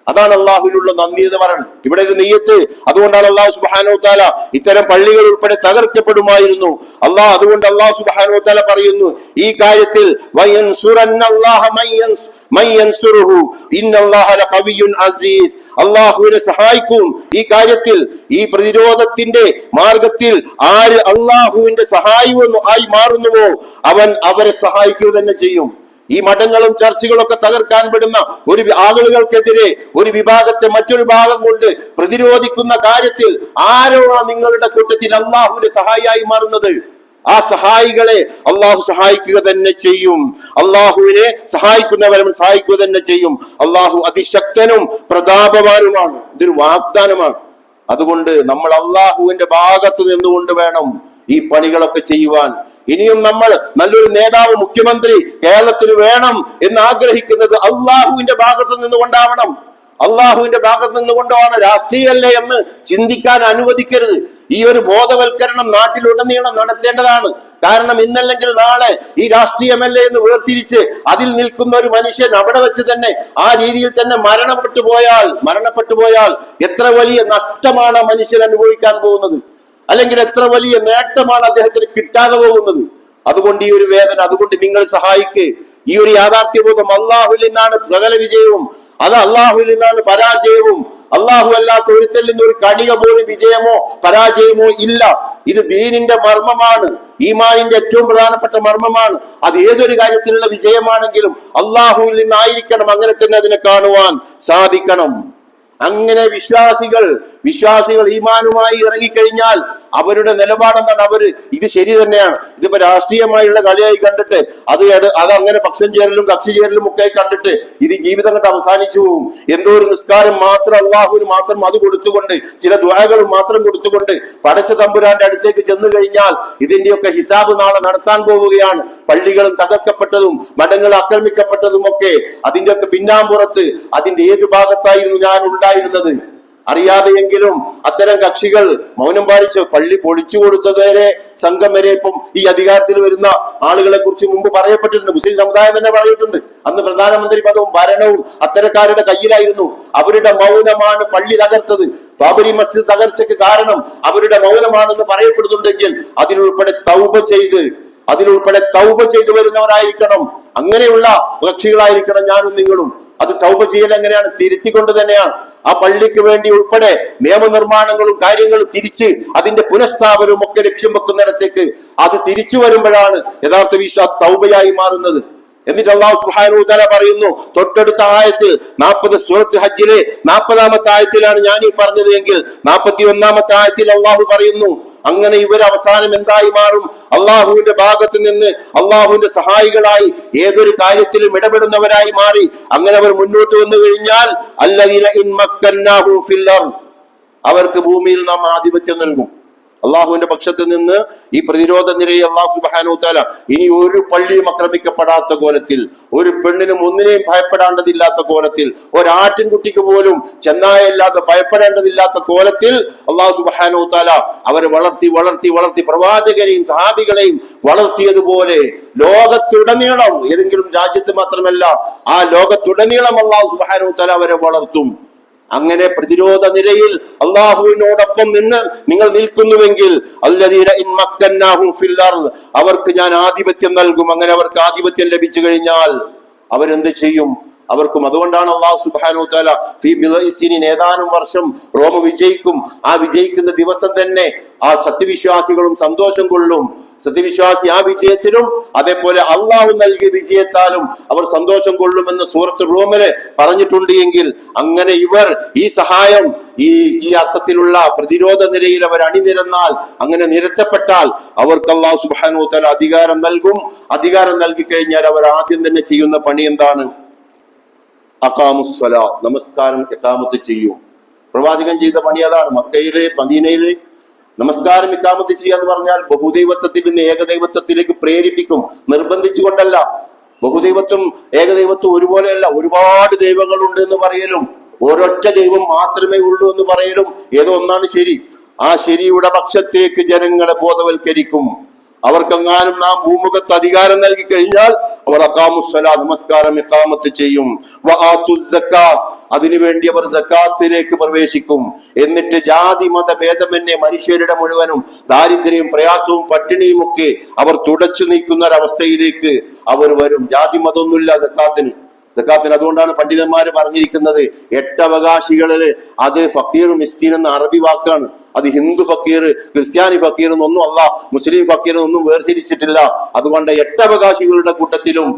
അതാണ് അള്ളാഹുവിനുള്ള നന്ദി എന്ന് പറയുന്നത്. ഇവിടെ ഒരു നെയ്യത്ത്, അതുകൊണ്ടാണ് അള്ളാഹു സുബ്ഹാനഹു വ തആല ഇത്തരം പള്ളികൾ ഉൾപ്പെടെ തകർക്കപ്പെടുമായിരുന്നു. അതുകൊണ്ട് അള്ളാഹു സുബ്ഹാനഹു വ തആല പറയുന്നു ഈ കാര്യത്തിൽ അള്ളാഹുവിനെ സഹായിക്കും. ഈ കാര്യത്തിൽ, ഈ പ്രതിരോധത്തിന്റെ മാർഗത്തിൽ ആര് അള്ളാഹുവിന്റെ സഹായിയും ആയി മാറുന്നുവോ അവൻ അവരെ സഹായിക്കുക തന്നെ ചെയ്യും. ഈ മഠങ്ങളും ചർച്ചുകളൊക്കെ തകർക്കാൻ പെടുന്ന ഒരു ആളുകൾക്കെതിരെ ഒരു വിഭാഗത്തെ മറ്റൊരു ഭാഗം കൊണ്ട് പ്രതിരോധിക്കുന്ന കാര്യത്തിൽ ആരോ നിങ്ങളുടെ കൂട്ടത്തിൽ അള്ളാഹുവിന്റെ സഹായിയായി മാറുന്നത്, ആ സഹായികളെ അള്ളാഹു സഹായിക്കുക തന്നെ ചെയ്യും. അള്ളാഹുവിനെ സഹായിക്കുന്നവരും സഹായിക്കുക തന്നെ ചെയ്യും. അള്ളാഹു അതിശക്തനും പ്രതാപവാനുമാണ്. ഇതൊരു വാഗ്ദാനമാണ്. അതുകൊണ്ട് നമ്മൾ അള്ളാഹുവിന്റെ ഭാഗത്ത് നിന്നുകൊണ്ട് വേണം ഈ പണികളൊക്കെ ചെയ്യുവാൻ. ഇനിയും നമ്മൾ നല്ലൊരു നേതാവ്, മുഖ്യമന്ത്രി കേരളത്തിൽ വേണം എന്ന് ആഗ്രഹിക്കുന്നത് അള്ളാഹുവിന്റെ ഭാഗത്ത് നിന്നുകൊണ്ടാവണം. അള്ളാഹുവിന്റെ ഭാഗത്ത് നിന്നുകൊണ്ടാണ്, രാഷ്ട്രീയമല്ലേ എന്ന് ചിന്തിക്കാൻ അനുവദിക്കരുത്. ഈ ഒരു ബോധവൽക്കരണം നാട്ടിലുടനീളം നടത്തേണ്ടതാണ്. കാരണം ഇന്നല്ലെങ്കിൽ നാളെ ഈ രാഷ്ട്രീയമല്ലേ എന്ന് വേർതിരിച്ച് അതിൽ നിൽക്കുന്ന ഒരു മനുഷ്യൻ അവിടെ വെച്ച് തന്നെ ആ രീതിയിൽ തന്നെ മരണപ്പെട്ടു പോയാൽ എത്ര വലിയ നഷ്ടമാണ് മനുഷ്യൻ അനുഭവിക്കാൻ പോകുന്നത്, അല്ലെങ്കിൽ എത്ര വലിയ നേട്ടമാണ് അദ്ദേഹത്തിന് കിട്ടാതെ പോകുന്നത്. അതുകൊണ്ട് ഈ ഒരു വേദന, അതുകൊണ്ട് നിങ്ങൾ സഹായിക്ക്. ഈ ഒരു യാഥാർത്ഥ്യബോധം, അള്ളാഹുവിൽ നിന്നാണ് സകല വിജയവും, അത് അള്ളാഹുവിൽ നിന്നാണ് പരാജയവും. അള്ളാഹു അല്ലാത്ത ഒരുത്തിൽ നിന്ന് ഒരു കണിക പോലും വിജയമോ പരാജയമോ ഇല്ല. ഇത് ദീനിന്റെ മർമ്മമാണ്, ഈമാനിന്റെ ഏറ്റവും പ്രധാനപ്പെട്ട മർമ്മമാണ്. അത് ഏതൊരു കാര്യത്തിലുള്ള വിജയമാണെങ്കിലും അള്ളാഹുവിൽ നിന്നായിരിക്കണം. അങ്ങനെ തന്നെ അതിനെ കാണുവാൻ സാധിക്കണം. അങ്ങനെ വിശ്വാസികൾ ഈമാനുമായി ഇറങ്ങിക്കഴിഞ്ഞാൽ അവരുടെ നിലപാടെന്താണ്? അവര് ഇത് ശരി തന്നെയാണ്, ഇതിപ്പോ രാഷ്ട്രീയമായുള്ള കളിയായി കണ്ടിട്ട് അത് അങ്ങനെ പക്ഷം ചേരലും കക്ഷി ചേരലും ഒക്കെ കണ്ടിട്ട് ഇത് ജീവിതം കൊണ്ട് അവസാനിച്ചു പോകും. എന്തോ ഒരു നിസ്കാരം മാത്രം അള്ളാഹുവിന് മാത്രം അത് കൊടുത്തുകൊണ്ട്, ചില ദുആകൾ മാത്രം കൊടുത്തുകൊണ്ട് പടച്ച തമ്പുരാന്റെ അടുത്തേക്ക് ചെന്നു കഴിഞ്ഞാൽ ഇതിന്റെയൊക്കെ ഹിസാബ് നാളെ നടത്താൻ പോവുകയാണ്. പള്ളികളും തകർക്കപ്പെട്ടതും മഠങ്ങൾ ആക്രമിക്കപ്പെട്ടതും ഒക്കെ അതിന്റെയൊക്കെ പിന്നാമ്പുറത്ത് അതിന്റെ ഏത് ഭാഗത്തായിരുന്നു ഞാൻ ഉണ്ടായിരുന്നത്? അറിയാതെയെങ്കിലും അത്തരം കക്ഷികൾ മൗനം പാലിച്ച് പള്ളി പൊളിച്ചു കൊടുത്തതുവരെ സംഘം വരെ ഇപ്പം ഈ അധികാരത്തിൽ വരുന്ന ആളുകളെ കുറിച്ച് മുമ്പ് പറയപ്പെട്ടിട്ടുണ്ട്. മുസ്ലിം സമുദായം തന്നെ പറഞ്ഞിട്ടുണ്ട്. അന്ന് പ്രധാനമന്ത്രി പദവും ഭരണവും അത്തരക്കാരുടെ കയ്യിലായിരുന്നു. അവരുടെ മൗനമാണ് പള്ളി തകർത്തത്. ബാബരി മസ്ജിദ് തകർച്ചയ്ക്ക് കാരണം അവരുടെ മൗനമാണെന്ന് പറയപ്പെടുന്നുണ്ടെങ്കിൽ അതിലുൾപ്പെടെ തൗബ ചെയ്ത് വരുന്നവരായിരിക്കണം. അങ്ങനെയുള്ള കക്ഷികളായിരിക്കണം ഞാനും നിങ്ങളും. അത് തൗബ ചെയ്യൽ എങ്ങനെയാണ്? തിരുത്തിക്കൊണ്ട് തന്നെയാണ്. ആ പള്ളിക്ക് വേണ്ടി ഉൾപ്പെടെ നിയമനിർമ്മാണങ്ങളും കാര്യങ്ങളും തിരിച്ച് അതിന്റെ പുനഃസ്ഥാപനവും ഒക്കെ ലക്ഷ്യം വെക്കുന്നിടത്തേക്ക് അത് തിരിച്ചു വരുമ്പോഴാണ് യഥാർത്ഥ വിശ്വാസ തൗബയായി മാറുന്നത്. എന്നിട്ട് അല്ലാഹു സുബ്ഹാനഹു വ തആല പറയുന്നു തൊട്ടടുത്ത ആയത്തിൽ 40 സൂറത്ത് ഹജ്ജിലെ 40-ാമത്തെ ആയത്തിലാണ് ഞാൻ ഈ പറഞ്ഞത് എങ്കിൽ 41-ാമത്തെ ആയത്തിൽ അല്ലാഹു പറയുന്നു അങ്ങനെ ഇവർ അവസാനം എന്തായി മാറും? അള്ളാഹുവിന്റെ ഭാഗത്ത് നിന്ന് അള്ളാഹുവിന്റെ സഹായികളായി ഏതൊരു കാര്യത്തിലും ഇടപെടുന്നവരായി മാറി. അങ്ങനെ അവർ മുന്നോട്ട് വന്നു കഴിഞ്ഞാൽ അല്ലദീന ഇൻ മക്കന്നാഹു ഫിൽ അർദ്, അവർക്ക് ഭൂമിയിൽ നാം ആധിപത്യം നൽകും. അള്ളാഹുവിന്റെ പക്ഷത്ത് നിന്ന് ഈ പ്രതിരോധ നിരയെ അള്ളാഹു സുബ്ഹാനഹു വ തആല ഇനി ഒരു പള്ളിയും ആക്രമിക്കപ്പെടാത്ത കോലത്തിൽ, ഒരു പെണ്ണിനും ഒന്നിനെയും ഭയപ്പെടേണ്ടതില്ലാത്ത കോലത്തിൽ, ഒരാട്ടിൻകുട്ടിക്ക് പോലും ചെന്നായല്ലാതെ ഭയപ്പെടേണ്ടതില്ലാത്ത കോലത്തിൽ അള്ളാഹു സുബ്ഹാനഹു വ തആല അവരെ വളർത്തി വളർത്തി വളർത്തി പ്രവാചകരെയും സഹാബികളെയും വളർത്തിയതുപോലെ ലോകത്തുടനീളം, ഏതെങ്കിലും രാജ്യത്ത് മാത്രമല്ല, ആ ലോകത്തുടനീളം അള്ളാഹു സുബ്ഹാനഹു വ തആല അവരെ വളർത്തും. അങ്ങനെ പ്രതിരോധ നിരയിൽ അള്ളാഹുവിനോടൊപ്പം നിന്ന് നിങ്ങൾ നിൽക്കുന്നുവെങ്കിൽ അല്ലദീന ഇൻ മക്കന്നാഹും ഫിൽ അർദ്, അവർക്ക് ഞാൻ ആധിപത്യം നൽകും. അങ്ങനെ അവർക്ക് ആധിപത്യം ലഭിച്ചു കഴിഞ്ഞാൽ അവരെന്ത് ചെയ്യും? അവർക്കും. അതുകൊണ്ടാണ് അള്ളാഹു സുബ്ഹാനഹു വ തആല ഫീ ബിളഇ സിനീൻ, ഏതാനും വർഷം റോമ വിജയിക്കും. ആ വിജയിക്കുന്ന ദിവസം തന്നെ ആ സത്യവിശ്വാസികളും സന്തോഷം കൊള്ളും. സത്യവിശ്വാസി ആ വിജയത്തിലും അതേപോലെ അള്ളാഹു നൽകിയ വിജയത്താലും അവർ സന്തോഷം കൊള്ളുമെന്ന് സൂറത്ത് റൂമില് പറഞ്ഞിട്ടുണ്ട്. എങ്കിൽ അങ്ങനെ ഇവർ ഈ സഹായം ഈ അർത്ഥത്തിലുള്ള പ്രതിരോധ നിരയിൽ അവർ അണിനിരന്നാൽ, അങ്ങനെ നിരത്തപ്പെട്ടാൽ അവർക്ക് അല്ലാഹു സുബ്ഹാനഹു വ തആല അധികാരം നൽകും. അധികാരം നൽകി കഴിഞ്ഞാൽ അവർ ആദ്യം തന്നെ ചെയ്യുന്ന പണി എന്താണ്? അഖാമുസ്സലാ, നമസ്കാരം ഇഖാമത്ത് ചെയ്യും. പ്രവാചകൻ ചെയ്ത പണി അതാണ്. മക്കയിലെ മദീനയിലെ നമസ്കാരം ഇഖാമത്ത് ചെയ്യുക എന്ന് പറഞ്ഞാൽ ബഹുദൈവത്വത്തിൽ നിന്ന് ഏകദൈവത്വത്തിലേക്ക് പ്രേരിപ്പിക്കും, നിർബന്ധിച്ചുകൊണ്ടല്ല. ബഹുദൈവത്വം ഏകദൈവത്വം ഒരുപോലെയല്ല. ഒരുപാട് ദൈവങ്ങളുണ്ട് എന്ന് പറയലും ഒരൊറ്റ ദൈവം മാത്രമേ ഉള്ളൂ എന്ന് പറയലും ഏതോ ഒന്നാണ് ശരി. ആ ശരിയുടെ പക്ഷത്തേക്ക് ജനങ്ങളെ ബോധവൽക്കരിക്കും. അവർക്കെങ്ങാനും നാം ഭൂമുഖത്ത് അധികാരം നൽകി കഴിഞ്ഞാൽ അവർ അഖാമുസ്സലാ, നമസ്കാരം ഇഖാമത്ത് ചെയ്യും. വആതുസ്സക്കാ, അതിനുവേണ്ടി അവർ സക്കാത്തിലേക്ക് പ്രവേശിക്കും. എന്നിട്ട് ജാതി മത ഭേദമന്യേ മനുഷ്യരുടെ മുഴുവനും ദാരിദ്ര്യവും പ്രയാസവും പട്ടിണിയും ഒക്കെ അവർ തുടച്ചു നീക്കുന്ന ഒരവസ്ഥയിലേക്ക് അവർ വരും. ജാതി മതമൊന്നുമില്ല സക്കാത്തിന്. അതുകൊണ്ടാണ് പണ്ഡിതന്മാര് പറഞ്ഞിരിക്കുന്നത്, 8 അവകാശികളില് അത് ഫക്കീർ മിസ്കീൻ എന്ന അറബി വാക്കാണ്. അത് ഹിന്ദു ഫക്കീർ, ക്രിസ്ത്യാനി ഫക്കീർ എന്നൊന്നും അല്ല, മുസ്ലിം ഫക്കീർ എന്നൊന്നും വേർതിരിച്ചിട്ടില്ല. അതുകൊണ്ട് 8 അവകാശികളുടെ കൂട്ടത്തിലും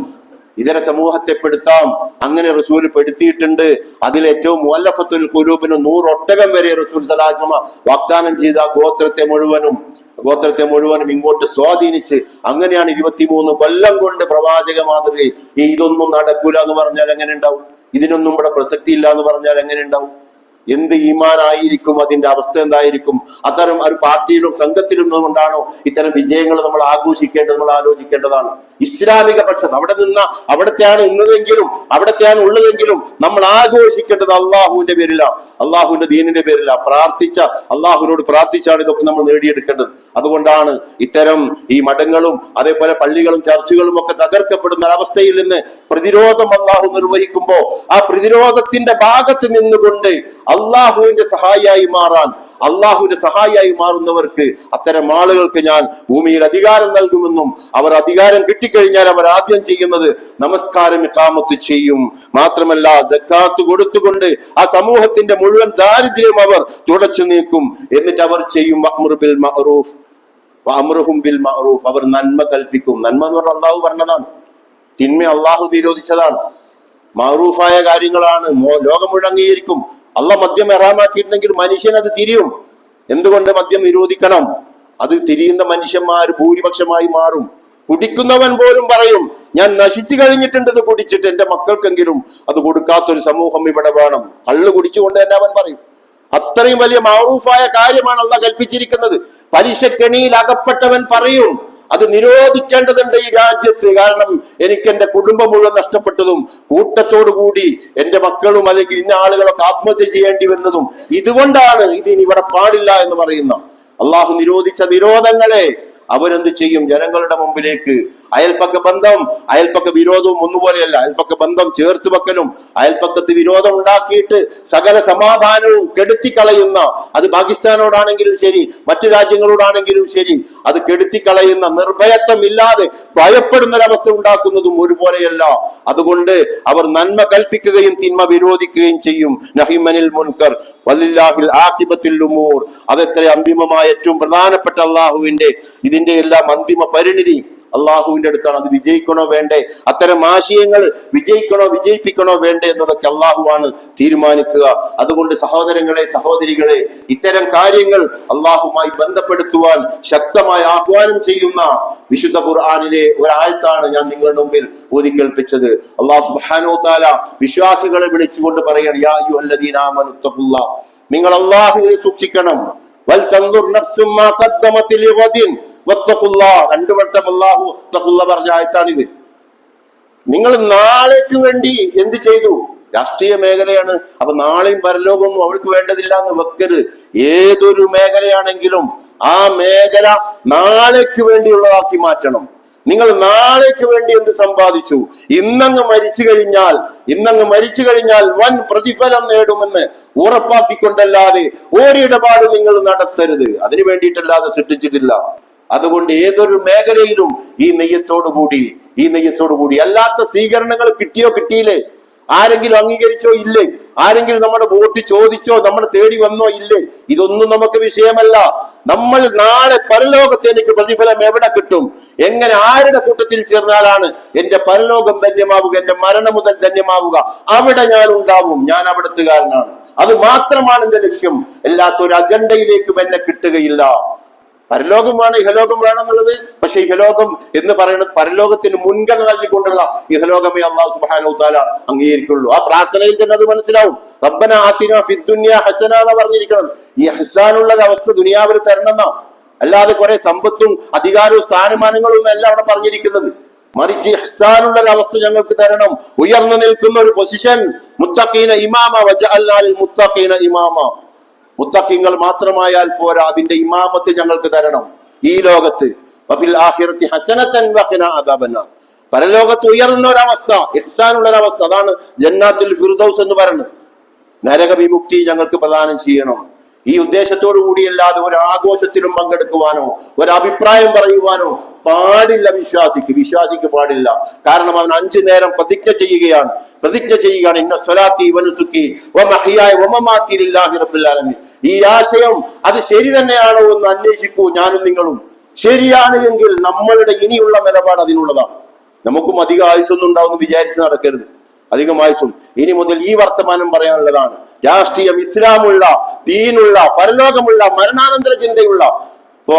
ഇതര സമൂഹത്തെ പെടുത്താം. അങ്ങനെ റസൂൽ പെടുത്തിയിട്ടുണ്ട്. അതിൽ ഏറ്റവും മുഅല്ലഫത്തുൽ ഖുലൂബിന് 100 ഒട്ടകം വരെ റസൂൽ സല്ലല്ലാഹു അലൈഹി വസല്ലം വാഗ്ദാനം ചെയ്ത ഗോത്രത്തെ മുഴുവനും ഇങ്ങോട്ട് സ്വാധീനിച്ച്, അങ്ങനെയാണ് 23 കൊല്ലം കൊണ്ട് പ്രവാചക മാതൃകയിൽ ഇതൊന്നും നടക്കൂല എന്ന് പറഞ്ഞാൽ എങ്ങനെ ഉണ്ടാവും? ഇതിനൊന്നും ഇവിടെ പ്രസക്തി ഇല്ല എന്ന് പറഞ്ഞാൽ എങ്ങനെ ഉണ്ടാവും? എന്ത് ഈമാനായിരിക്കും? അതിന്റെ അവസ്ഥ എന്തായിരിക്കും? അത്തരം ഒരു പാർട്ടിയിലും സംഘത്തിലും കൊണ്ടാണോ ഇത്തരം വിജയങ്ങൾ നമ്മൾ ആഘോഷിക്കേണ്ടത്? നമ്മൾ ആലോചിക്കേണ്ടതാണ്. ഇസ്ലാമിക പക്ഷം അവിടത്തെയാണ് ഇന്നതെങ്കിലും അവിടത്തെയാണ് ഉള്ളതെങ്കിലും നമ്മൾ ആഘോഷിക്കേണ്ടത് അള്ളാഹുവിന്റെ പേരിലാണ്, അള്ളാഹുവിന്റെ ദീനിന്റെ പേരിലാണ്. അള്ളാഹുവിനോട് പ്രാർത്ഥിച്ചാണ് ഇതൊക്കെ നമ്മൾ നേടിയെടുക്കേണ്ടത്. അതുകൊണ്ടാണ് ഇത്തരം ഈ മഠങ്ങളും അതേപോലെ പള്ളികളും ചർച്ചുകളും ഒക്കെ തകർക്കപ്പെടുന്ന അവസ്ഥയിൽ നിന്ന് പ്രതിരോധം അള്ളാഹു നിർവഹിക്കുമ്പോൾ ആ പ്രതിരോധത്തിന്റെ ഭാഗത്ത് നിന്നുകൊണ്ട് അള്ളാഹുവിന്റെ സഹായിയായി മാറുന്നവർക്ക്, അത്തരം ആളുകൾക്ക് ഞാൻ ഭൂമിയിൽ അധികാരം നൽകുമെന്നും അവർ അധികാരം കിട്ടിക്കഴിഞ്ഞാൽ അവർ ആദ്യം ചെയ്യുന്നത് നമസ്കാരം ഇഖാമത്ത് ചെയ്യും. മാത്രമല്ല സക്കാത്ത് കൊടുത്തുകൊണ്ട് ആ സമൂഹത്തിന്റെ മുഴുവൻ ദാരിദ്ര്യം അവർ തുടച്ചു നീക്കും. എന്നിട്ട് അവർ ചെയ്യും വഅംറുഹും ബിൽ മഅറൂഫ്, അവർ നന്മ കൽപ്പിക്കും. നന്മ എന്ന് പറഞ്ഞാൽ അള്ളാഹു പറഞ്ഞതാണ്, തിന്മ അള്ളാഹു നിരോധിച്ചതാണ്. മഅറൂഫായ കാര്യങ്ങളാണ് ലോകം മുഴുവൻ അംഗീകരിക്കും. അള്ളാഹ് മദ്യം ഹറാമാക്കിയിട്ടുണ്ടെങ്കിൽ മനുഷ്യൻ അത് തിരിയും. എന്തുകൊണ്ട് മദ്യം നിരോധിക്കണം? അത് തിരിയുന്ന മനുഷ്യന്മാർ ഭൂരിപക്ഷമായി മാറും. കുടിക്കുന്നവൻ പോലും പറയും, ഞാൻ നശിച്ചു കഴിഞ്ഞിട്ടുണ്ട് ഇത് കുടിച്ചിട്ട്, എന്റെ മക്കൾക്കെങ്കിലും അത് കൊടുക്കാത്തൊരു സമൂഹം ഇവിടെ വേണം. കള്ള് കുടിച്ചുകൊണ്ട് തന്നെ അവൻ പറയും. അത്രയും വലിയ മഅറൂഫായ കാര്യമാണ് അള്ളാഹ് കൽപ്പിച്ചിരിക്കുന്നത്. പലിശക്കെണിയിൽ അകപ്പെട്ടവൻ പറയും, അത് നിരോധിക്കേണ്ടതുണ്ട് ഈ രാജ്യത്ത്. കാരണം എനിക്ക് എന്റെ കുടുംബം മുഴുവൻ നഷ്ടപ്പെട്ടതും കൂട്ടത്തോടു കൂടി എന്റെ മക്കളും അല്ലെങ്കിൽ ഇന്ന ആളുകളൊക്കെ ആത്മഹത്യ ചെയ്യേണ്ടി വന്നതും ഇതുകൊണ്ടാണ്. ഇതിന് ഇവിടെ പാടില്ല എന്ന് പറയുന്ന അള്ളാഹു നിരോധിച്ച നിരോധങ്ങളെ അവരെന്ത് ചെയ്യും? ജനങ്ങളുടെ മുമ്പിലേക്ക്. അയൽപ്പക്ക വിരോധവും ഒന്നുപോലെയല്ല. അയൽപ്പക്ക ബന്ധം ചേർത്ത് വെക്കലും അയൽപ്പക്കത്ത് വിരോധം ഉണ്ടാക്കിയിട്ട് സകല സമാധാനവും കെടുത്തിക്കളയുന്ന, അത് പാകിസ്ഥാനോടാണെങ്കിലും ശരി മറ്റു രാജ്യങ്ങളോടാണെങ്കിലും ശരി, അത് കെടുത്തിക്കളയുന്ന, നിർഭയത്വം ഇല്ലാതെ ഭയപ്പെടുന്ന ഒരവസ്ഥ ഉണ്ടാക്കുന്നതും ഒരുപോലെയല്ല. അതുകൊണ്ട് അവർ നന്മ കൽപ്പിക്കുകയും തിന്മ വിരോധിക്കുകയും ചെയ്യും. നഹിമനിൽ മുൻകർ വലില്ലാഹിൽ ആഖിബത്തുൽ ഉമൂർ. അതെത്ര അന്തിമമായ ഏറ്റവും പ്രധാനപ്പെട്ട അള്ളാഹുവിന്റെ ഇതിന്റെ എല്ലാം അന്തിമ പരിണിതി അള്ളാഹുവിന്റെ അടുത്താണ്. അത് വിജയിക്കണോ വേണ്ടേ, അത്തരം ആശയങ്ങൾ വിജയിപ്പിക്കണോ വേണ്ടേ എന്നതൊക്കെ അള്ളാഹുവാണ് തീരുമാനിക്കുക. അതുകൊണ്ട് സഹോദരങ്ങളെ, സഹോദരികളെ, ഇത്തരം കാര്യങ്ങൾ അള്ളാഹുമായി ബന്ധപ്പെടുത്തുവാൻ ശക്തമായി ആഹ്വാനം ചെയ്യുന്ന വിശുദ്ധ ഖുർആനിലെ ഒരായത്താണ് ഞാൻ നിങ്ങളുടെ മുമ്പിൽ ഓതിക്കേൽപ്പിച്ചത്. അള്ളാഹു സുബ്ഹാനഹു വ തആല വിശ്വാസികളെ വിളിച്ചുകൊണ്ട് പറയാണ്, യാ അയ്യുഹല്ലദീന ആമനു തഖുല്ലാഹ്, നിങ്ങൾ അള്ളാഹുവിനെ സൂക്ഷിക്കണം. വൽ തൻദുർ നഫ്സും മാ ഖദ്ദമത് ലിഗദിൻ വത്തഖുല്ലാഹ്. രണ്ടു വട്ടം അല്ലാഹു തഖുല്ല പറഞ്ഞ ആയത്താണിത്. നിങ്ങൾ നാളേക്ക് വേണ്ടി എന്ത് ചെയ്തു? രാഷ്ട്രീയ മേഖലയാണ്, അപ്പൊ നാളെയും പരലോകമൊന്നും അവൾക്ക് വേണ്ടതില്ല എന്ന് വെക്കരുത്. ഏതൊരു മേഖലയാണെങ്കിലും ആ മേഖല നാളേക്ക് വേണ്ടിയുള്ളതാക്കി മാറ്റണം. നിങ്ങൾ നാളേക്ക് വേണ്ടി എന്ത് സമ്പാദിച്ചു? ഇന്നങ്ങ് മരിച്ചു കഴിഞ്ഞാൽ വൻ പ്രതിഫലം നേടുമെന്ന് ഉറപ്പാക്കിക്കൊണ്ടല്ലാതെ ഒരിടപാട് നിങ്ങൾ നടത്തരുത്. അതിനു വേണ്ടിയിട്ടല്ലാതെ സൃഷ്ടിച്ചിട്ടില്ല. അതുകൊണ്ട് ഏതൊരു മേഖലയിലും ഈ നെയ്യത്തോടു കൂടി അല്ലാത്ത സ്വീകരണങ്ങൾ കിട്ടിയോ കിട്ടിയില്ലേ, ആരെങ്കിലും അംഗീകരിച്ചോ ഇല്ലേ, ആരെങ്കിലും നമ്മുടെ വോട്ട് ചോദിച്ചോ നമ്മളെ തേടി വന്നോ ഇല്ലേ, ഇതൊന്നും നമുക്ക് വിഷയമല്ല. നമ്മൾ നാളെ പരലോകത്ത് എനിക്ക് പ്രതിഫലം എവിടെ കിട്ടും, എങ്ങനെ, ആരുടെ കൂട്ടത്തിൽ ചേർന്നാലാണ് എന്റെ പരലോകം ധന്യമാവുക, എന്റെ മരണം മുതൽ ധന്യമാവുക, അവിടെ ഞാൻ ഉണ്ടാവും. ഞാൻ അവിടത്തുകാരനാണ്. അത് മാത്രമാണ് എന്റെ ലക്ഷ്യം. അല്ലാത്തൊരു അജണ്ടയിലേക്കും എന്നെ കിട്ടുകയില്ല. പരലോകം വേണം, ഇഹലോകം വേണം എന്നുള്ളത്. പക്ഷെ ഇഹലോകം എന്ന് പറയുന്നത് പരലോകത്തിന് മുൻഗണന നൽകിക്കൊണ്ടുള്ള ഇഹലോകമേ അല്ലാഹു സുബ്ഹാനഹു വ തആല അംഗീകരിക്കുള്ളൂ. ആ പ്രാർത്ഥനയിൽ തന്നെ അത് മനസ്സിലാവും. റബ്ബന ആതിനാ ഫിദ്ദുനിയ ഹസന എന്ന് പറഞ്ഞിരിക്കണം. ഈ ഹസാനുള്ള ഒരു അവസ്ഥ ദുനിയാവിൽ തരണമെന്നാ, അല്ലാതെ കുറെ സമ്പത്തും അധികാരവും സ്ഥാനമാനങ്ങളും അല്ല അവിടെ പറഞ്ഞിരിക്കുന്നത്. മറിച്ച് ഇഹ്സാനുള്ള ഒരു അവസ്ഥ ഞങ്ങൾക്ക് തരണം, ഉയർന്നു നിൽക്കുന്ന ഒരു പൊസിഷൻ. മുത്തഖീന ഇമാമ വജഅൽനാ ലിൽ മുത്തഖീന ഇമാമ. മുത്തഖീങ്ങൾ മാത്രമായാൽ പോരാ, അതിന്റെ ഇമാമത്ത് ഞങ്ങൾക്ക് തരണം ഈ ലോകത്ത്. വഫിൽ ആഖിറതി ഹസനതൻ വഖിനാ അദാബന്നാർ. പരലോകത്ത് ഉയർന്ന ഒരവസ്ഥ, ഇഹ്സാനുള്ള ഒരവസ്ഥ, അതാണ് ജന്നാത്തുൽ ഫിർദൗസ് എന്ന് പറയുന്നത്. നരക വിമുക്തി ഞങ്ങൾക്ക് പ്രദാനം ചെയ്യണം. ഈ ഉദ്ദേശത്തോടു കൂടിയല്ലാതെ ഒരു ആഘോഷത്തിലും പങ്കെടുക്കുവാനോ ഒരു അഭിപ്രായം പറയുവാനോ പാടില്ല. വിശ്വാസിക്ക് പാടില്ല. കാരണം അവൻ 5 നേരം പ്രതിജ്ഞ ചെയ്യുകയാണ്. ഇന്ന സ്വലാത്തി വനുസുക്കി വമഹ്യായ വമമാതി ലില്ലാഹി റബ്ബിൽ ആലമീൻ. ഈ ആശയം അത് ശരി തന്നെയാണോ എന്ന് അന്വേഷിക്കൂ, ഞാനും നിങ്ങളും. ശരിയാണ് എങ്കിൽ നമ്മളുടെ ഇനിയുള്ള നിലപാട് അതിനുള്ളതാണ്. നമുക്കും അധിക ആയുസ്സൊന്നും ഉണ്ടാവുമെന്ന് വിചാരിച്ച് നടക്കരുത്. അധികം ആയുസ്സും ഇനി മുതൽ ഈ വർത്തമാനം പറയാനുള്ളതാണ്. രാഷ്ട്രീയം ഇസ്ലാമുള്ള, ദീനുള്ള, പരലോകമുള്ള, മരണാനന്തര ചിന്തയുള്ള. ഇപ്പോ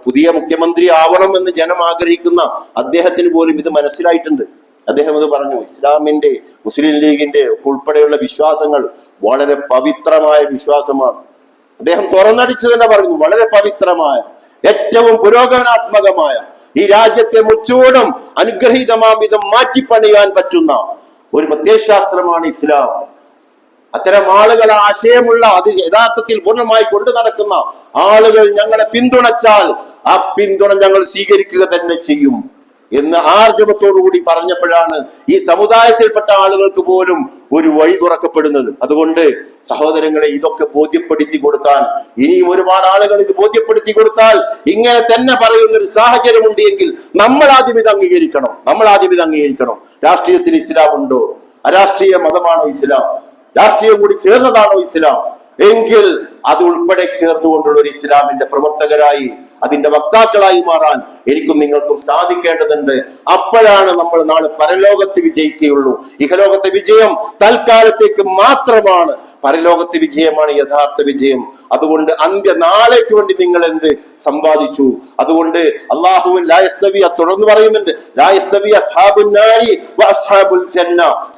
പുതിയ മുഖ്യമന്ത്രി ആവണം എന്ന് ജനം ആഗ്രഹിക്കുന്ന അദ്ദേഹത്തിന് പോലും ഇത് മനസ്സിലായിട്ടുണ്ട്. അദ്ദേഹം ഇത് പറഞ്ഞു. ഇസ്ലാമിന്റെ, മുസ്ലിം ലീഗിന്റെ ഉൾപ്പെടെയുള്ള വിശ്വാസങ്ങൾ വളരെ പവിത്രമായ വിശ്വാസമാണ്. അദ്ദേഹം തുറന്നടിച്ചു തന്നെ പറഞ്ഞു, വളരെ പവിത്രമായ, ഏറ്റവും പുരോഗമനാത്മകമായ, ഈ രാജ്യത്തെ മുച്ചൂടും അനുഗ്രഹീതമാം വിധം മാറ്റിപ്പണിയാൻ പറ്റുന്ന ഒരു പ്രത്യയശാസ്ത്രമാണ് ഇസ്ലാം. അത്തരം ആളുകൾ, ആശയമുള്ള, അത് യഥാർത്ഥത്തിൽ പൂർണ്ണമായി കൊണ്ടു നടക്കുന്ന ആളുകൾ ഞങ്ങളെ പിന്തുണച്ചാൽ ആ പിന്തുണ ഞങ്ങൾ സ്വീകരിക്കുക തന്നെ ചെയ്യും എന്ന് ആർജവത്തോടുകൂടി പറഞ്ഞപ്പോഴാണ് ഈ സമുദായത്തിൽപ്പെട്ട ആളുകൾക്ക് പോലും ഒരു വഴി തുറക്കപ്പെടുന്നത്. അതുകൊണ്ട് സഹോദരങ്ങളെ, ഇതൊക്കെ ബോധ്യപ്പെടുത്തി കൊടുക്കാൻ ഇനിയും ഒരുപാട് ആളുകൾ ഇത് ബോധ്യപ്പെടുത്തി കൊടുത്താൽ ഇങ്ങനെ തന്നെ പറയുന്ന ഒരു സാഹചര്യം ഉണ്ട് എങ്കിൽ നമ്മൾ ആദ്യം ഇത് അംഗീകരിക്കണം. രാഷ്ട്രീയത്തിൽ ഇസ്ലാം ഉണ്ടോ? അരാഷ്ട്രീയ മതമാണോ ഇസ്ലാം? രാഷ്ട്രീയം കൂടി ചേർന്നതാണോ ഇസ്ലാം? എങ്കിൽ അത് ഉൾപ്പെടെ ചേർന്നുകൊണ്ടുള്ള ഒരു ഇസ്ലാമിന്റെ പ്രവർത്തകരായി, അതിന്റെ വക്താക്കളായി മാറാൻ എനിക്കും നിങ്ങൾക്കും സാധിക്കേണ്ടതുണ്ട്. അപ്പോഴാണ് നമ്മൾ നാളെ പരലോകത്ത് വിജയിക്കുകയുള്ളൂ. ഇഹലോകത്തെ വിജയം തൽക്കാലത്തേക്ക് മാത്രമാണ്, പരലോകത്തെ വിജയമാണ് യഥാർത്ഥ വിജയം. അതുകൊണ്ട് നാളേക്ക് വേണ്ടി നിങ്ങൾ എന്ത് സമ്പാദിച്ചു? അതുകൊണ്ട് അള്ളാഹുവിൻ തുടർന്ന് പറയുന്നുണ്ട്,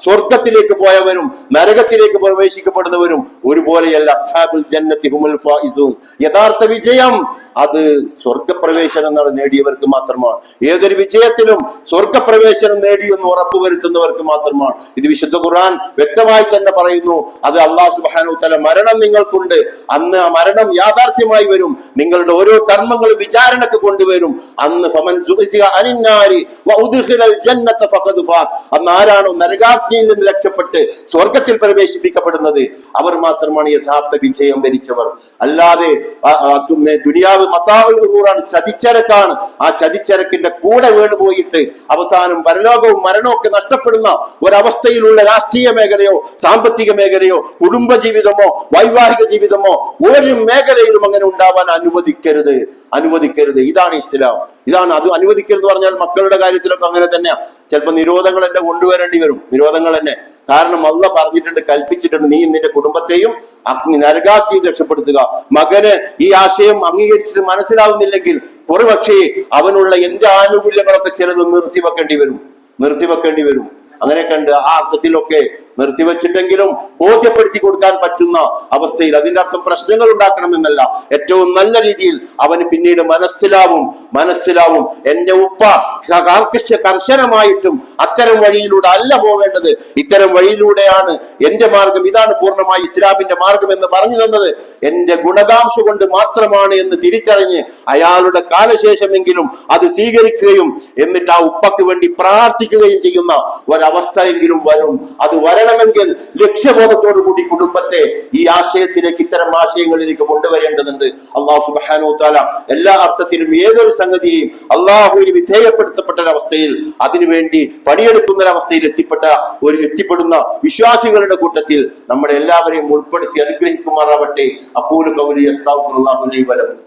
സ്വർഗത്തിലേക്ക് പോയവരും നരകത്തിലേക്ക് പ്രവേശിക്കപ്പെടുന്നവരും ഒരുപോലെയല്ല. അസ്ഹാബുൽ ജന്നത്തി ഹുമുൽ ഫായിസൂൻ. യഥാർത്ഥ വിജയം അത് സ്വർഗപ്രവേശനം നേടിയവർക്ക് മാത്രമാണ്. ഏതൊരു വിജയത്തിലും സ്വർഗപ്രവേശനം നേടിയെന്ന് ഉറപ്പുവരുത്തുന്നവർക്ക് മാത്രമാണ്. ഇത് വിശുദ്ധ ഖുർആൻ വ്യക്തമായി തന്നെ പറയുന്നു. അത് അല്ലാഹു സുബ്ഹാനഹു വ തആല മരണം നിങ്ങൾക്കുണ്ട്, അന്ന് ആ മരണം യാഥാർത്ഥ്യമായി വരും. നിങ്ങളുടെ ഓരോ കർമ്മങ്ങളും വിചാരണക്ക് കൊണ്ടുവരും. അന്ന് ഫമൻ സുഖിസിയ അനിന്നാരി വഉദ്ഖിലൽ ജന്നത ഫഖദ് ഫാസ്. അന്ന് ആരാണോ നരകാഗ്നിയിൽ നിന്ന് രക്ഷപ്പെട്ട് സ്വർഗത്തിൽ പ്രവേശിപ്പിക്കപ്പെടുന്നത് അവർ മാത്രമാണ് യഥാർത്ഥ വിജയം വരിച്ചവർ. അല്ലാതെ ദുനിയാവ് മതാഉൽ ഖുറൂറാണ്, ചതിച്ചരക്കാണ്. ആ ചതിച്ചരക്കിന്റെ കൂടെ വീണുപോയിട്ട് അവസാനം പരലോകവും മരണവും ഒക്കെ നഷ്ടപ്പെടുന്ന ഒരവസ്ഥയിലുള്ള രാഷ്ട്രീയ മേഖലയോ സാമ്പത്തിക മേഖലയോ കുടുംബ ജീവിതമോ വൈവാഹിക ജീവിതമോ ഒരു മേഖലയിലും അങ്ങനെ ഉണ്ടാവാൻ അനുവദിക്കരുത്. ഇതാണ് ഇസ്ലാം. അത് അനുവദിക്കരുത് പറഞ്ഞാൽ മക്കളുടെ കാര്യത്തിലൊക്കെ അങ്ങനെ തന്നെയാ. ചിലപ്പോൾ നിരോധങ്ങൾ തന്നെ കൊണ്ടുവരേണ്ടി വരും. നിരോധങ്ങൾ തന്നെ. കാരണം അല്ലാഹ് പറഞ്ഞിട്ടുണ്ട്, കൽപ്പിച്ചിട്ടുണ്ട്, നീ നിന്റെ കുടുംബത്തെയും നരകാഗ്നിയിൽ രക്ഷപ്പെടുത്തുക. മകന് ഈ ആശയം അംഗീകരിച്ചിട്ട് മനസ്സിലാവുന്നില്ലെങ്കിൽ ഒരുപക്ഷേ അവനുള്ള എന്റെ ആനുകൂല്യങ്ങളൊക്കെ ചിലത് നിർത്തിവെക്കേണ്ടി വരും. അങ്ങനെ കണ്ട് ആ അർത്ഥത്തിലൊക്കെ നിർത്തിവെച്ചിട്ടെങ്കിലും ബോധ്യപ്പെടുത്തി കൊടുക്കാൻ പറ്റുന്ന അവസ്ഥയിൽ. അതിന്റെ അർത്ഥം പ്രശ്നങ്ങൾ ഉണ്ടാക്കണമെന്നല്ല, ഏറ്റവും നല്ല രീതിയിൽ അവന് പിന്നീട് മനസ്സിലാവും എന്റെ ഉപ്പ കർശനമായിട്ടും അത്തരം വഴിയിലൂടെ അല്ല പോവേണ്ടത്, ഇത്തരം വഴിയിലൂടെയാണ് എന്റെ മാർഗം, ഇതാണ് പൂർണ്ണമായി ഇസ്ലാമിന്റെ മാർഗം എന്ന് പറഞ്ഞു തന്നത് എന്റെ ഗുണകാംക്ഷ കൊണ്ട് മാത്രമാണ് എന്ന് തിരിച്ചറിഞ്ഞ് അയാളുടെ കാലശേഷമെങ്കിലും അത് സ്വീകരിക്കുകയും എന്നിട്ട് ആ ഉപ്പക്ക് വേണ്ടി പ്രാർത്ഥിക്കുകയും ചെയ്യുന്ന ഒരവസ്ഥയെങ്കിലും വരും. അത് വരണമെങ്കിൽ ലക്ഷ്യബോധത്തോടു കൂടി കുടുംബത്തെ ഈ ആശയത്തിലേക്ക്, ഇത്തരം ആശയങ്ങളിലേക്ക് കൊണ്ടുവരേണ്ടതുണ്ട്. അള്ളാഹു സുബ്ഹാനഹു വ തആല എല്ലാ അർത്ഥത്തിലും ഏതൊരു സംഗതിയെയും അള്ളാഹുവിന് വിധേയപ്പെടുത്തപ്പെട്ട ഒരവസ്ഥയിൽ അതിനുവേണ്ടി പണിയെടുക്കുന്ന ഒരവസ്ഥയിൽ എത്തിപ്പെടുന്ന വിശ്വാസികളുടെ കൂട്ടത്തിൽ നമ്മളെ എല്ലാവരെയും ഉൾപ്പെടുത്തി അനുഗ്രഹിക്കുമാറാവട്ടെ. അഖൂലു ഖൗലി അസ്തഗ്ഫിറുല്ലാഹ ലി വ ലക്കും.